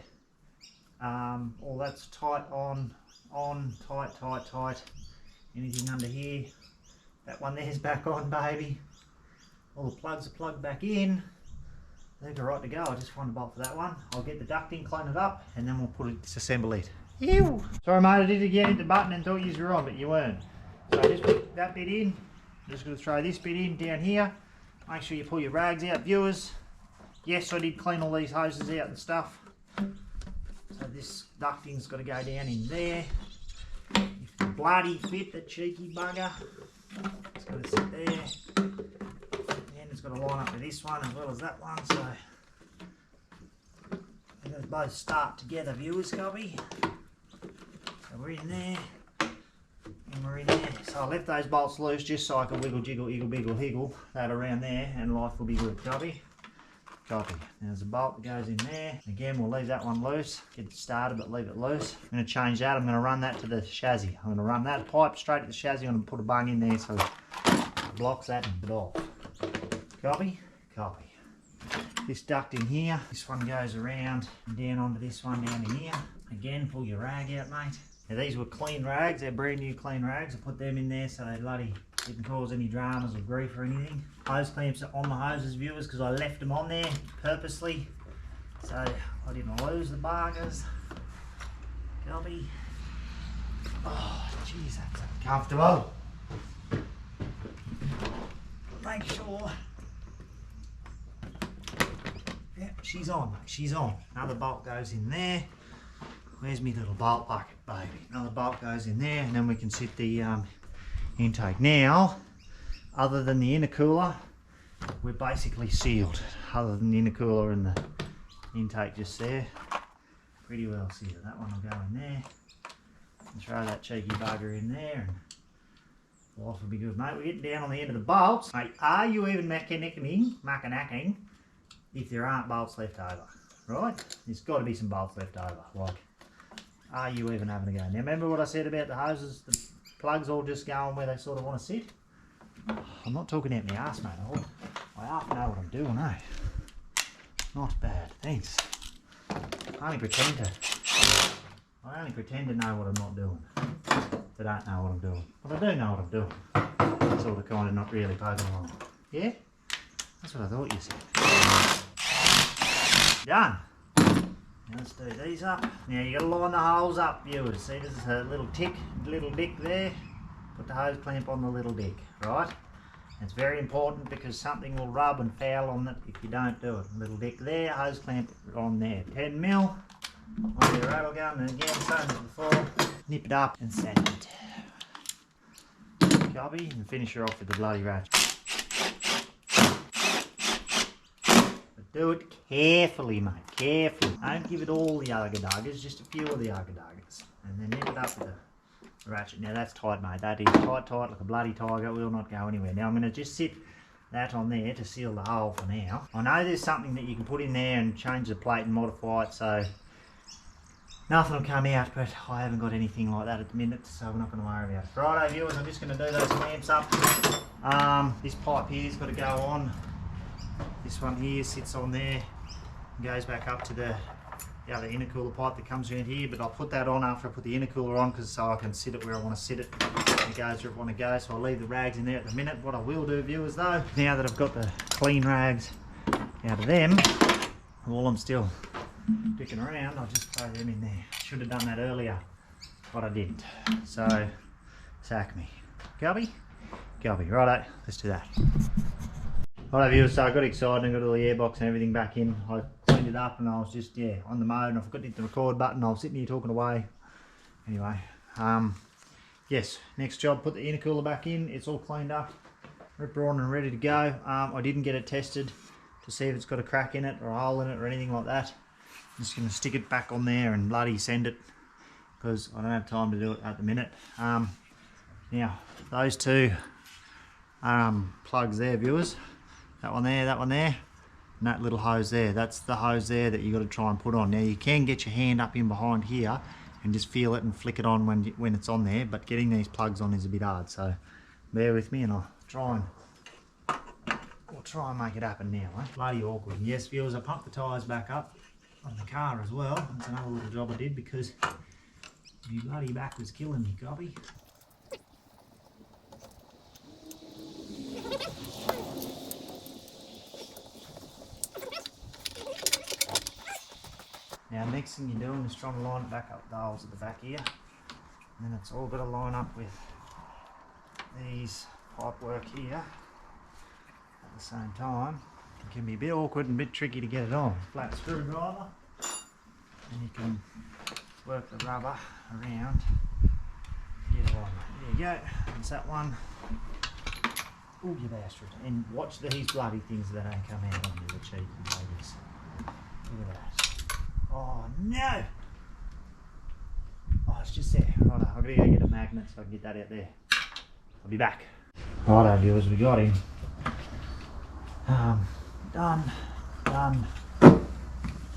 Speaker 1: All that's tight on, tight. Anything under here, that one there's back on, baby. All the plugs are plugged back in. I think we're right to go. I just find a bolt for that one. I'll get the ducting, clean it up, and then we'll disassemble it. Ew. Sorry mate, I did again hit the button and thought you were on, but you weren't. So just put that bit in. I'm just going to throw this bit in down here. Make sure you pull your rags out, viewers. Yes, I did clean all these hoses out and stuff. So this ducting's got to go down in there. If the bloody fit, the cheeky bugger. It's got to sit there. And it's got to line up with this one as well as that one. So they're going to both start together, viewers, copy. So we're in there. And we're in there. So I left those bolts loose just so I can wiggle, jiggle, iggle, biggle, higgle that around there and life will be good. Copy? Copy. There's a bolt that goes in there. Again, we'll leave that one loose. Get it started but leave it loose. I'm going to change that. I'm going to run that to the chassis. I'm going to run that pipe straight to the chassis. I'm going to put a bung in there so it blocks that and get off. Copy? Copy. This duct in here. This one goes around and down onto this one down in here. Again, pull your rag out, mate. Now these were clean rags, they're brand new clean rags. I put them in there so they bloody didn't cause any dramas or grief or anything. Hose clamps are on the hoses, viewers, because I left them on there purposely so I didn't lose the bargers. Copy. Oh, jeez, that's uncomfortable. Make sure. Yep, she's on, mate, she's on. Another bolt goes in there. Where's my little bolt bucket, baby? Another bolt goes in there and then we can sit the intake. Now, other than the intercooler, we're basically sealed. Other than the intercooler and the intake just there, pretty well sealed. That one will go in there. And throw that cheeky bugger in there and life will be good, mate. We're getting down on the end of the bolts. Mate, are you even mackinacking if there aren't bolts left over? Right? There's got to be some bolts left over. Like, are you even having a go? Now remember what I said about the hoses, the plugs all just going where they sort of want to sit? I'm not talking out my arse, mate. I half know what I'm doing, eh? Not bad, thanks. I only pretend to know what I'm not doing. I don't know what I'm doing. But I do know what I'm doing. Sort of kind of not really poking along. Yeah? That's what I thought you said. Done. Now let's do these up. Now you got to line the holes up, viewers. See, this is a little dick there. Put the hose clamp on the little dick, right? It's very important because something will rub and foul on it if you don't do it. Little dick there, hose clamp on there. 10 mil on your rattle gun, and again, same as before. Nip it up and sand it. Copy, and finish her off with the bloody ratchet. But do it carefully, mate, carefully. Don't give it all the ugga-duggers, just a few of the ugga-duggers. And then nip it up with the ratchet. Now that's tight, mate. That is tight like a bloody tiger. It will not go anywhere. Now I'm going to just sit that on there to seal the hole for now. I know there's something that you can put in there and change the plate and modify it, so nothing will come out, but I haven't got anything like that at the minute, so we're not going to worry about it. Righto, viewers, I'm just going to do those clamps up. This pipe here's got to go on. This one here sits on there, goes back up to the other intercooler pipe that comes around here, but I'll put that on after I put the intercooler on, because so I can sit it where I want to sit it. It goes where I want to go, so I'll leave the rags in there at the minute. What I will do, viewers, though, now that I've got the clean rags out of them, while I'm still dicking around, I'll just throw them in there. Should have done that earlier, but I didn't. So, sack me. Copy? Copy. Righto, let's do that. Righto, viewers, so I got excited and got all the airbox and everything back in. I cleaned it up and I was just, on the mode, and I forgot to hit the record button. I was sitting here talking away. Anyway, yes, next job, put the intercooler back in. It's all cleaned up, ripper on and ready to go. I didn't get it tested to see if it's got a crack in it or a hole in it or anything like that. I'm just going to stick it back on there and bloody send it, because I don't have time to do it at the minute. Now, those two plugs there, viewers, that one there, and that little hose there, that's the hose there that you got to try and put on. Now you can get your hand up in behind here and just feel it and flick it on when it's on there, but getting these plugs on is a bit hard, so bear with me and I'll try and make it happen now. Bloody awkward. And yes, viewers, I pumped the tyres back up on the car as well. That's another little job I did, because my bloody back was killing me, copy. Now next thing you're doing is trying to line it back up the holes at the back here, and then it's all got to line up with these pipe work here at the same time. It can be a bit awkward and a bit tricky to get it on. Flat screwdriver, and you can work the rubber around and get it on. There you go, that's that one. Oh, you bastard. And watch these bloody things that don't come out on you, the cheeky babies. Look at that. Oh no! Oh, it's just there. Righto, I've got to go get a magnet so I can get that out there. I'll be back. Righto, viewers, we got him. Done.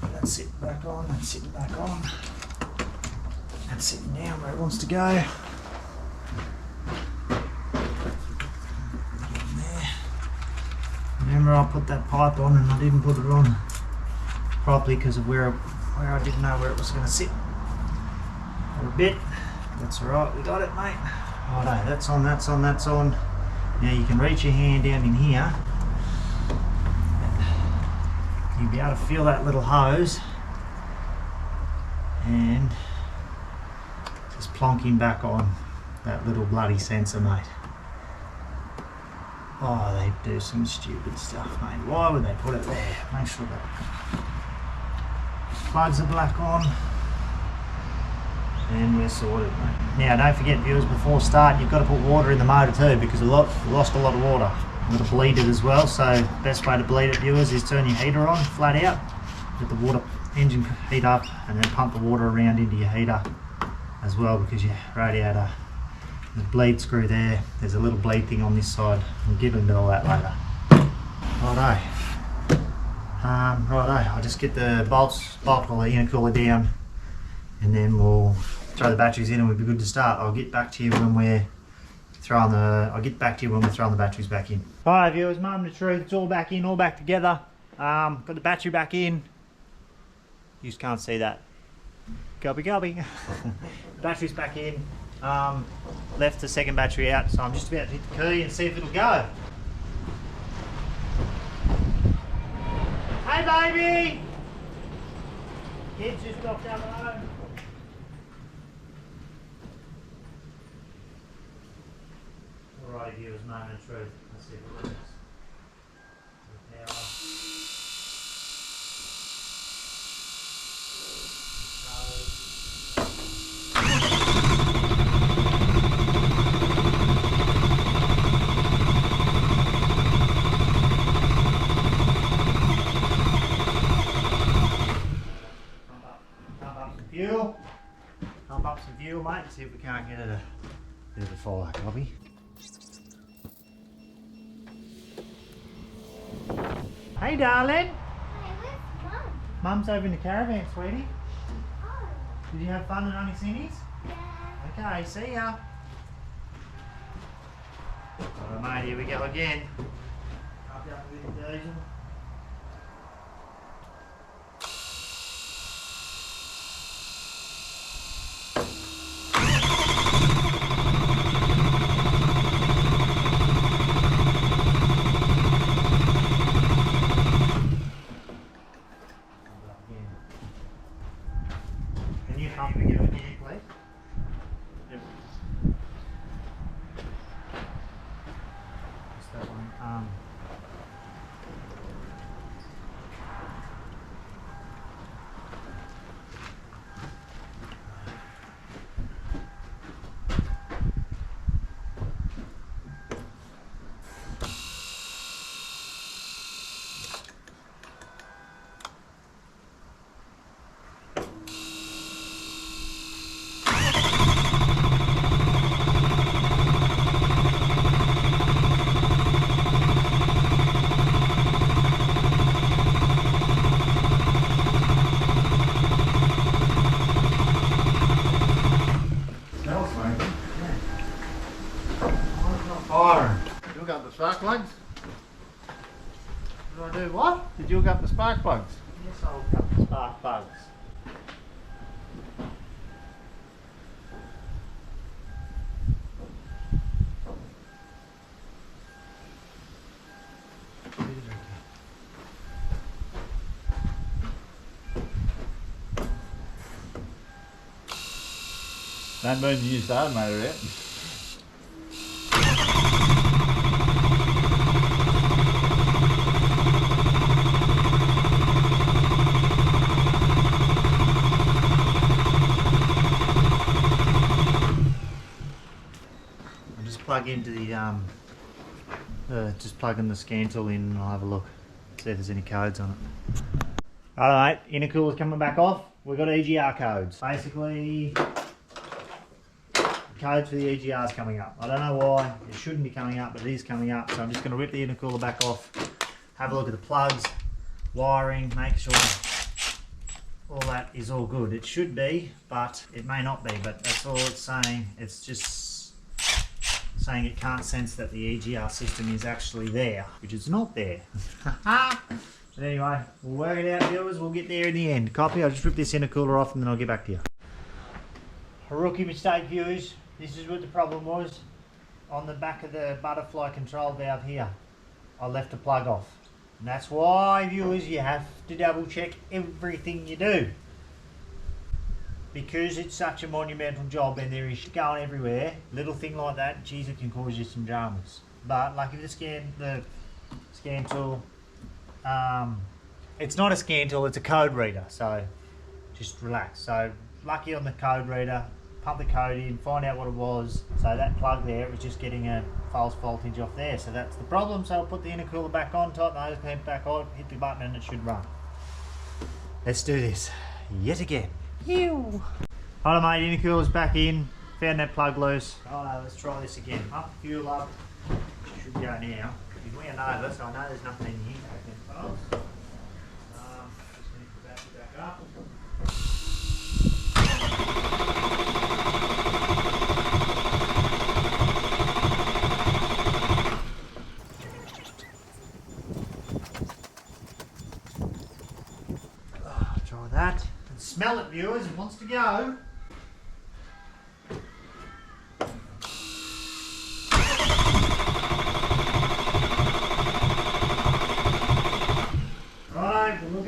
Speaker 1: That's sitting back on, that's sitting back on. That's sitting down where it wants to go. There. Remember, I put that pipe on and I didn't put it on properly because of where I didn't know where it was going to sit for a bit. That's alright, we got it, mate. Righto, that's on. Now you can reach your hand down in here. You'll be able to feel that little hose and just plonking back on that little bloody sensor, mate. Oh, they do some stupid stuff, mate. Why would they put it there? Make sure that plugs are black on, and we're sorted, mate. Now don't forget, viewers, before start you've got to put water in the motor too, because we lost a lot of water. You've got to bleed it as well, so best way to bleed it, viewers, is turn your heater on flat out, let the water engine heat up, and then pump the water around into your heater as well, because your radiator, the bleed screw there, there's a little bleed thing on this side. We'll get into all that later. Righto. Righto, I'll just get the bolt all the intercooler down, and then we'll throw the batteries in and we'll be good to start. I'll get back to you when we're throwing the batteries back in. Alright, viewers, moment of truth, it's all back in, all back together. Got the battery back in. You just can't see that. Copy. The battery's back in. Left the second battery out, so I'm just about to hit the key and see if it'll go. baby! Kids just walked down the road. Alright, viewers, moment of truth. Let's see if it works. Power. Pump up some fuel, mate, and see if we can't get it a bit of a fire, copy. Hey, darling.
Speaker 2: Hey, where's Mum?
Speaker 1: Mum's over in the caravan, sweetie.
Speaker 2: Oh,
Speaker 1: Did you have fun at Auntie Cindy's?
Speaker 2: yeah.
Speaker 1: Okay, see ya. Alright, mate, here we go again. Up with the diesel. Can you pump again, please? Yep. Just that one. Smells, mate. Fire.
Speaker 4: You got the spark plugs?
Speaker 1: Did I do what?
Speaker 4: Did you got the spark plugs?
Speaker 1: Yes, I'll cut the spark plugs.
Speaker 4: That means you started motor yet.
Speaker 1: I'll just plug into the just plug in the scan tool in and I'll have a look, see if there's any codes on it. Alright, intercooler's coming back off. We've got EGR codes. Basically, codes for the EGR's coming up. I don't know why it shouldn't be coming up, but it is coming up. So I'm just going to rip the intercooler back off, have a look at the plugs, wiring, make sure all that is all good. It should be, but it may not be, but that's all it's saying. It's just saying it can't sense that the EGR system is actually there, which is not there. But anyway, we'll work it out, viewers. We'll get there in the end. Copy. I'll just rip this intercooler off and then I'll get back to you. A rookie mistake, viewers. This is what the problem was. On the back of the butterfly control valve here, I left the plug off. And that's why, viewers, you have to double check everything you do. Because it's such a monumental job and there is shit going everywhere, little thing like that, geez, it can cause you some dramas. But like if the scan tool, it's not a scan tool, it's a code reader, so just relax. So lucky on the code reader, pump the code in, find out what it was. So that plug there was just getting a false voltage off there, so that's the problem. So I'll put the intercooler back on, tighten the hose clamp back on, hit the button and it should run. Let's do this yet again. Ew. Alright mate, intercooler's back in, found that plug loose. Alright, let's try this again. Pump the fuel up, should go now. If we're nervous, I know there's nothing in here. Just going to put the battery back up. Try that. And smell it, viewers, it wants to go. Right, we'll look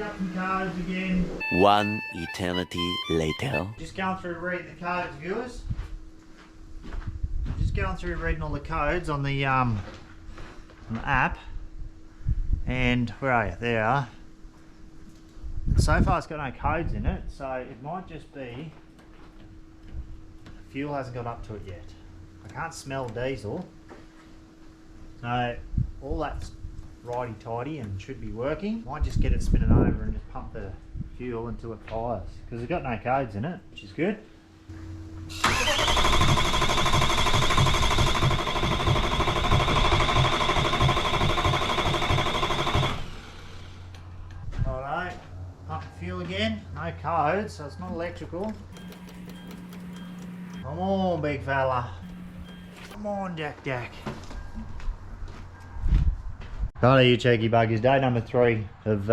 Speaker 1: codes again.
Speaker 5: One eternity later.
Speaker 1: Just going through reading the codes, viewers. Just going through reading all the codes on the app. And where are you? There you are. So far it's got no codes in it, so it might just be the fuel hasn't got up to it yet. I can't smell diesel. So all that's righty tighty and should be working. Might just get it spinning over and just pump the fuel until it fires, because it's got no codes in it, which is good. Alright, pump the fuel again. No codes, so it's not electrical. Come on, big fella. Come on, Jack. Righto, you cheeky buggies. Day number 3 of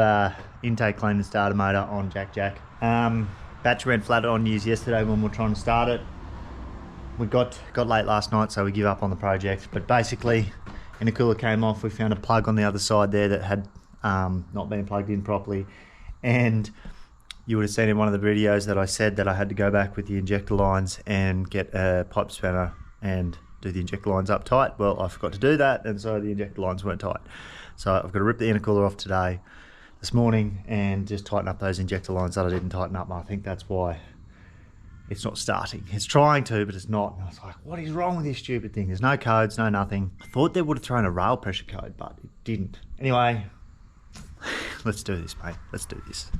Speaker 1: intake clean and starter motor on Jack. Battery went flat on news yesterday when we were trying to start it. We got late last night, so we give up on the project. But basically, intercooler came off. We found a plug on the other side there that had not been plugged in properly. And you would have seen in one of the videos that I said that I had to go back with the injector lines and get a pipe spanner and do the injector lines up tight. Well, I forgot to do that, and so the injector lines weren't tight. So I've got to rip the intercooler off this morning, and just tighten up those injector lines that I didn't tighten up. And I think that's why it's not starting. It's trying to, but it's not. And I was like, what is wrong with this stupid thing? There's no codes, no nothing. I thought they would have thrown a rail pressure code, but it didn't. Anyway, let's do this, mate. Let's do this.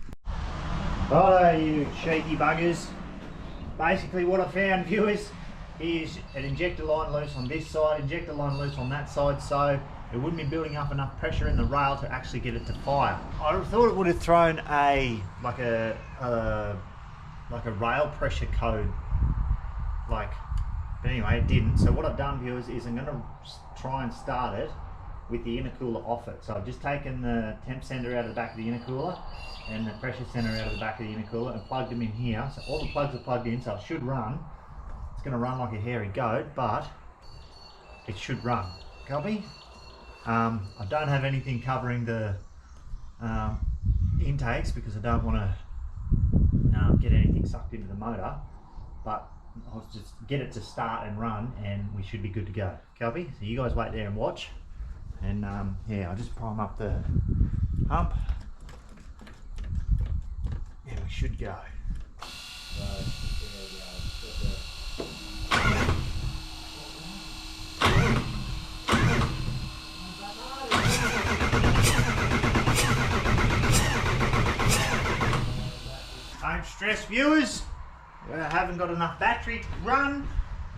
Speaker 1: Righto, you cheeky buggers. Basically what I found, viewers, is an injector line loose on this side, injector line loose on that side, so it wouldn't be building up enough pressure in the rail to actually get it to fire. I thought it would have thrown like a rail pressure code, but anyway it didn't. So what I've done, viewers, is I'm going to try and start it with the intercooler off it. So I've just taken the temp sender out of the back of the intercooler and the pressure sender out of the back of the intercooler and plugged them in here. So all the plugs are plugged in, so it should run. It's going to run like a hairy goat, but it should run. Copy? I don't have anything covering the intakes because I don't want to get anything sucked into the motor, but I'll just get it to start and run and we should be good to go. Copy? So you guys wait there and watch, and yeah, I'll just prime up the pump and we should go. Don't stress, viewers. I haven't got enough battery to run,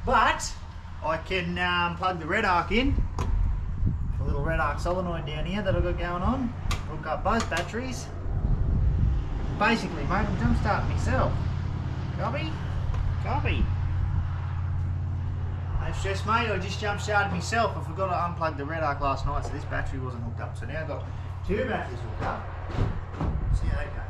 Speaker 1: but I can plug the red arc in. A little red arc solenoid down here that I've got going on. Hook up both batteries. Basically, mate, I'm jump starting myself. Copy? Copy. No stress, mate. I just jump started myself. I forgot to unplug the red arc last night, so this battery wasn't hooked up. So now I've got 2 batteries hooked up. See how that goes.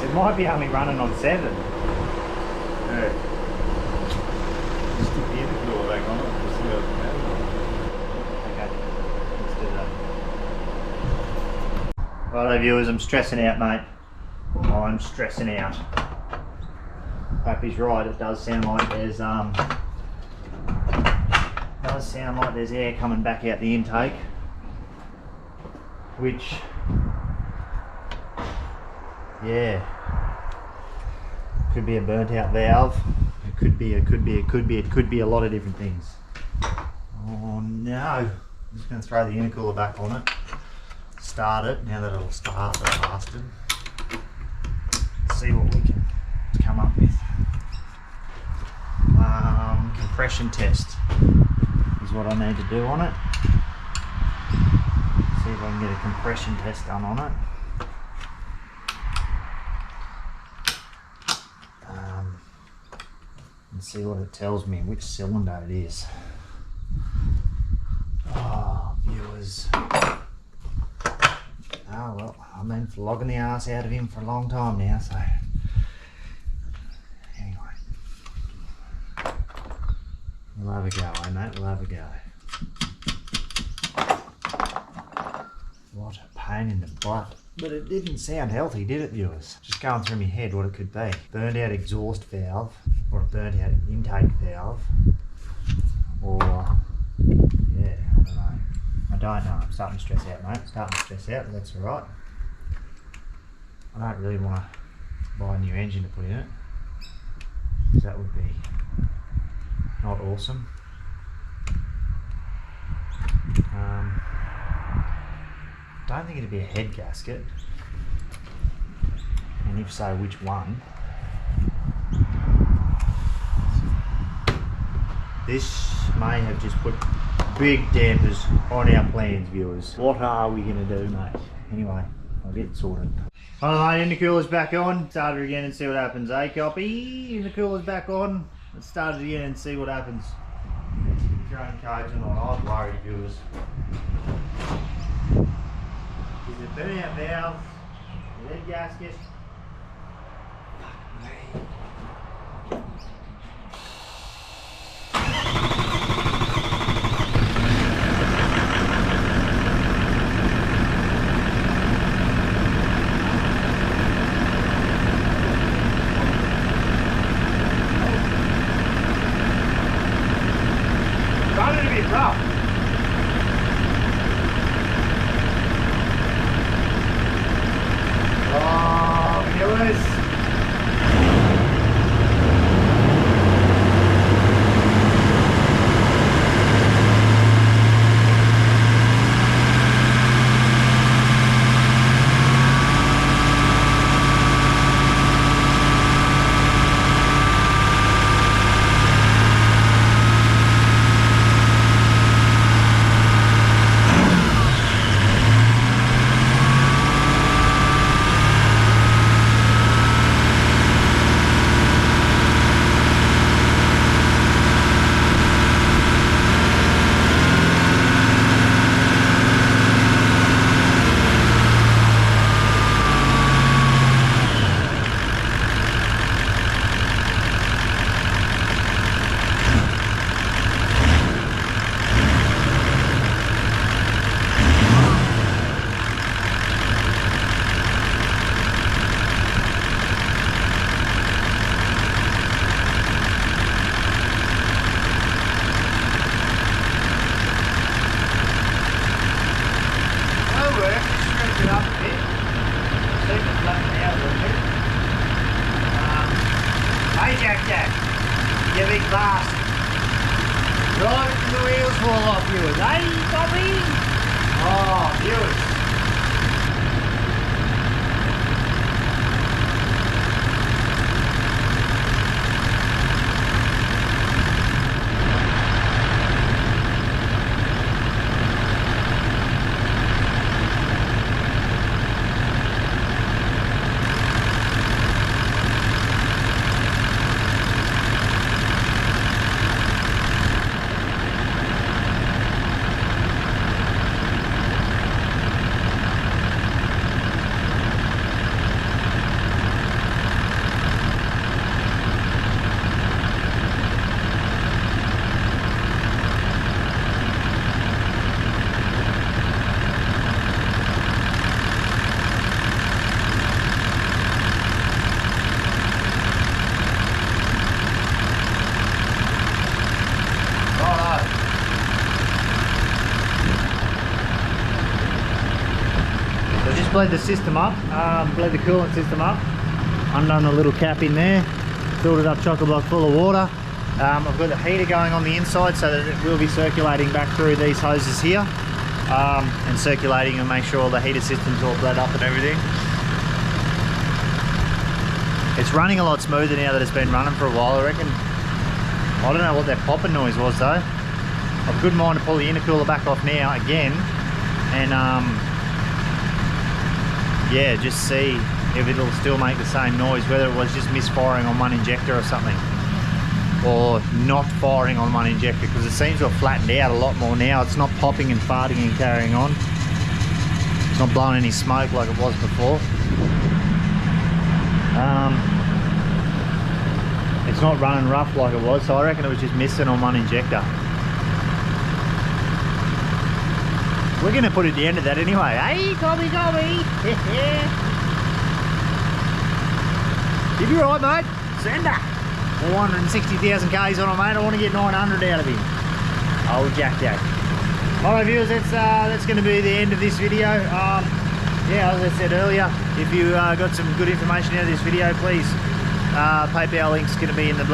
Speaker 1: It might be only running on 7.
Speaker 4: Yeah. Just stick the intercooler back on it and see how it goes.
Speaker 1: Okay, let's do that. Righto, viewers, I'm stressing out, mate. I'm stressing out. Pappy's right, it does sound like there's air coming back out the intake, which, yeah, could be a burnt out valve. It could be a lot of different things. Oh no! I'm just going to throw the intercooler back on it. Start it now that it'll start the bastard. See what we can come up with. compression test is what I need to do on it. See if I can get a compression test done on it. And see what it tells me, which cylinder it is. Oh, viewers. Oh well, I've been flogging the ass out of him for a long time now, so anyway. We'll have a go, eh mate, we'll have a go. What a pain in the butt. But it didn't sound healthy, did it, viewers? Just going through my head what it could be. Burned out exhaust valve, or a burnt out intake valve, or yeah, I don't know. I'm starting to stress out, mate. Starting to stress out, but that's alright. I don't really want to buy a new engine to put in it, because that would be not awesome. Don't think it'd be a head gasket, and if so, which one? This may have just put big dampers on our plans, viewers. What are we going to do, mate? Anyway, I'll get it sorted. Alright mate, intercooler's back on. Start it again and see what happens, eh, copy? Intercooler's back on. Let's start it again and see what happens. Drain codes or not, I'm worried, viewers. Is it burn out valve? Lead gasket? Fuck me. Starting to be rough. Oh, viewers. You big bastard. Right until the wheels fall off, viewers. Hey, Bobby! Oh, viewers. Bled the system up, bled the coolant system up, undone the little cap in there, filled it up chock-a block full of water. I've got the heater going on the inside so that it will be circulating back through these hoses here and circulating and make sure all the heater system's all bled up and everything. It's running a lot smoother now that it's been running for a while, I reckon. I don't know what that popping noise was though. I've a good mind to pull the intercooler back off now again and yeah, just see if it'll still make the same noise, whether it was just misfiring on one injector or something, or not firing on one injector, because it seems to have flattened out a lot more now. It's not popping and farting and carrying on. It's not blowing any smoke like it was before. It's not running rough like it was, so I reckon it was just missing on one injector. We're going to put at the end of that anyway. Hey, Gobby! If you're right, mate, sender. 460,000 Ks on it, mate. I want to get 900 out of him. Oh, Jack. Alright, viewers, that's going to be the end of this video. Yeah, as I said earlier, if you got some good information out of this video, please, PayPal link's going to be in the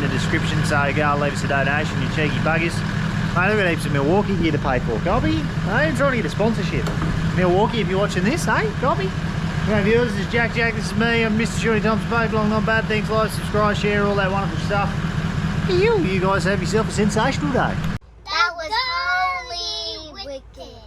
Speaker 1: description, so go and leave us a donation, you cheeky buggers. Mate, we've got heaps of Milwaukee gear to pay for. Gobby, I'm trying to get a sponsorship. Milwaukee, if you're watching this, hey, Gobby. Alright, viewers, this is Jack, this is me. I'm Mr. Shorty Thompson. Both long, not bad. Thanks, like, subscribe, share, all that wonderful stuff. You guys have yourself a sensational day.
Speaker 2: That was holy wicked.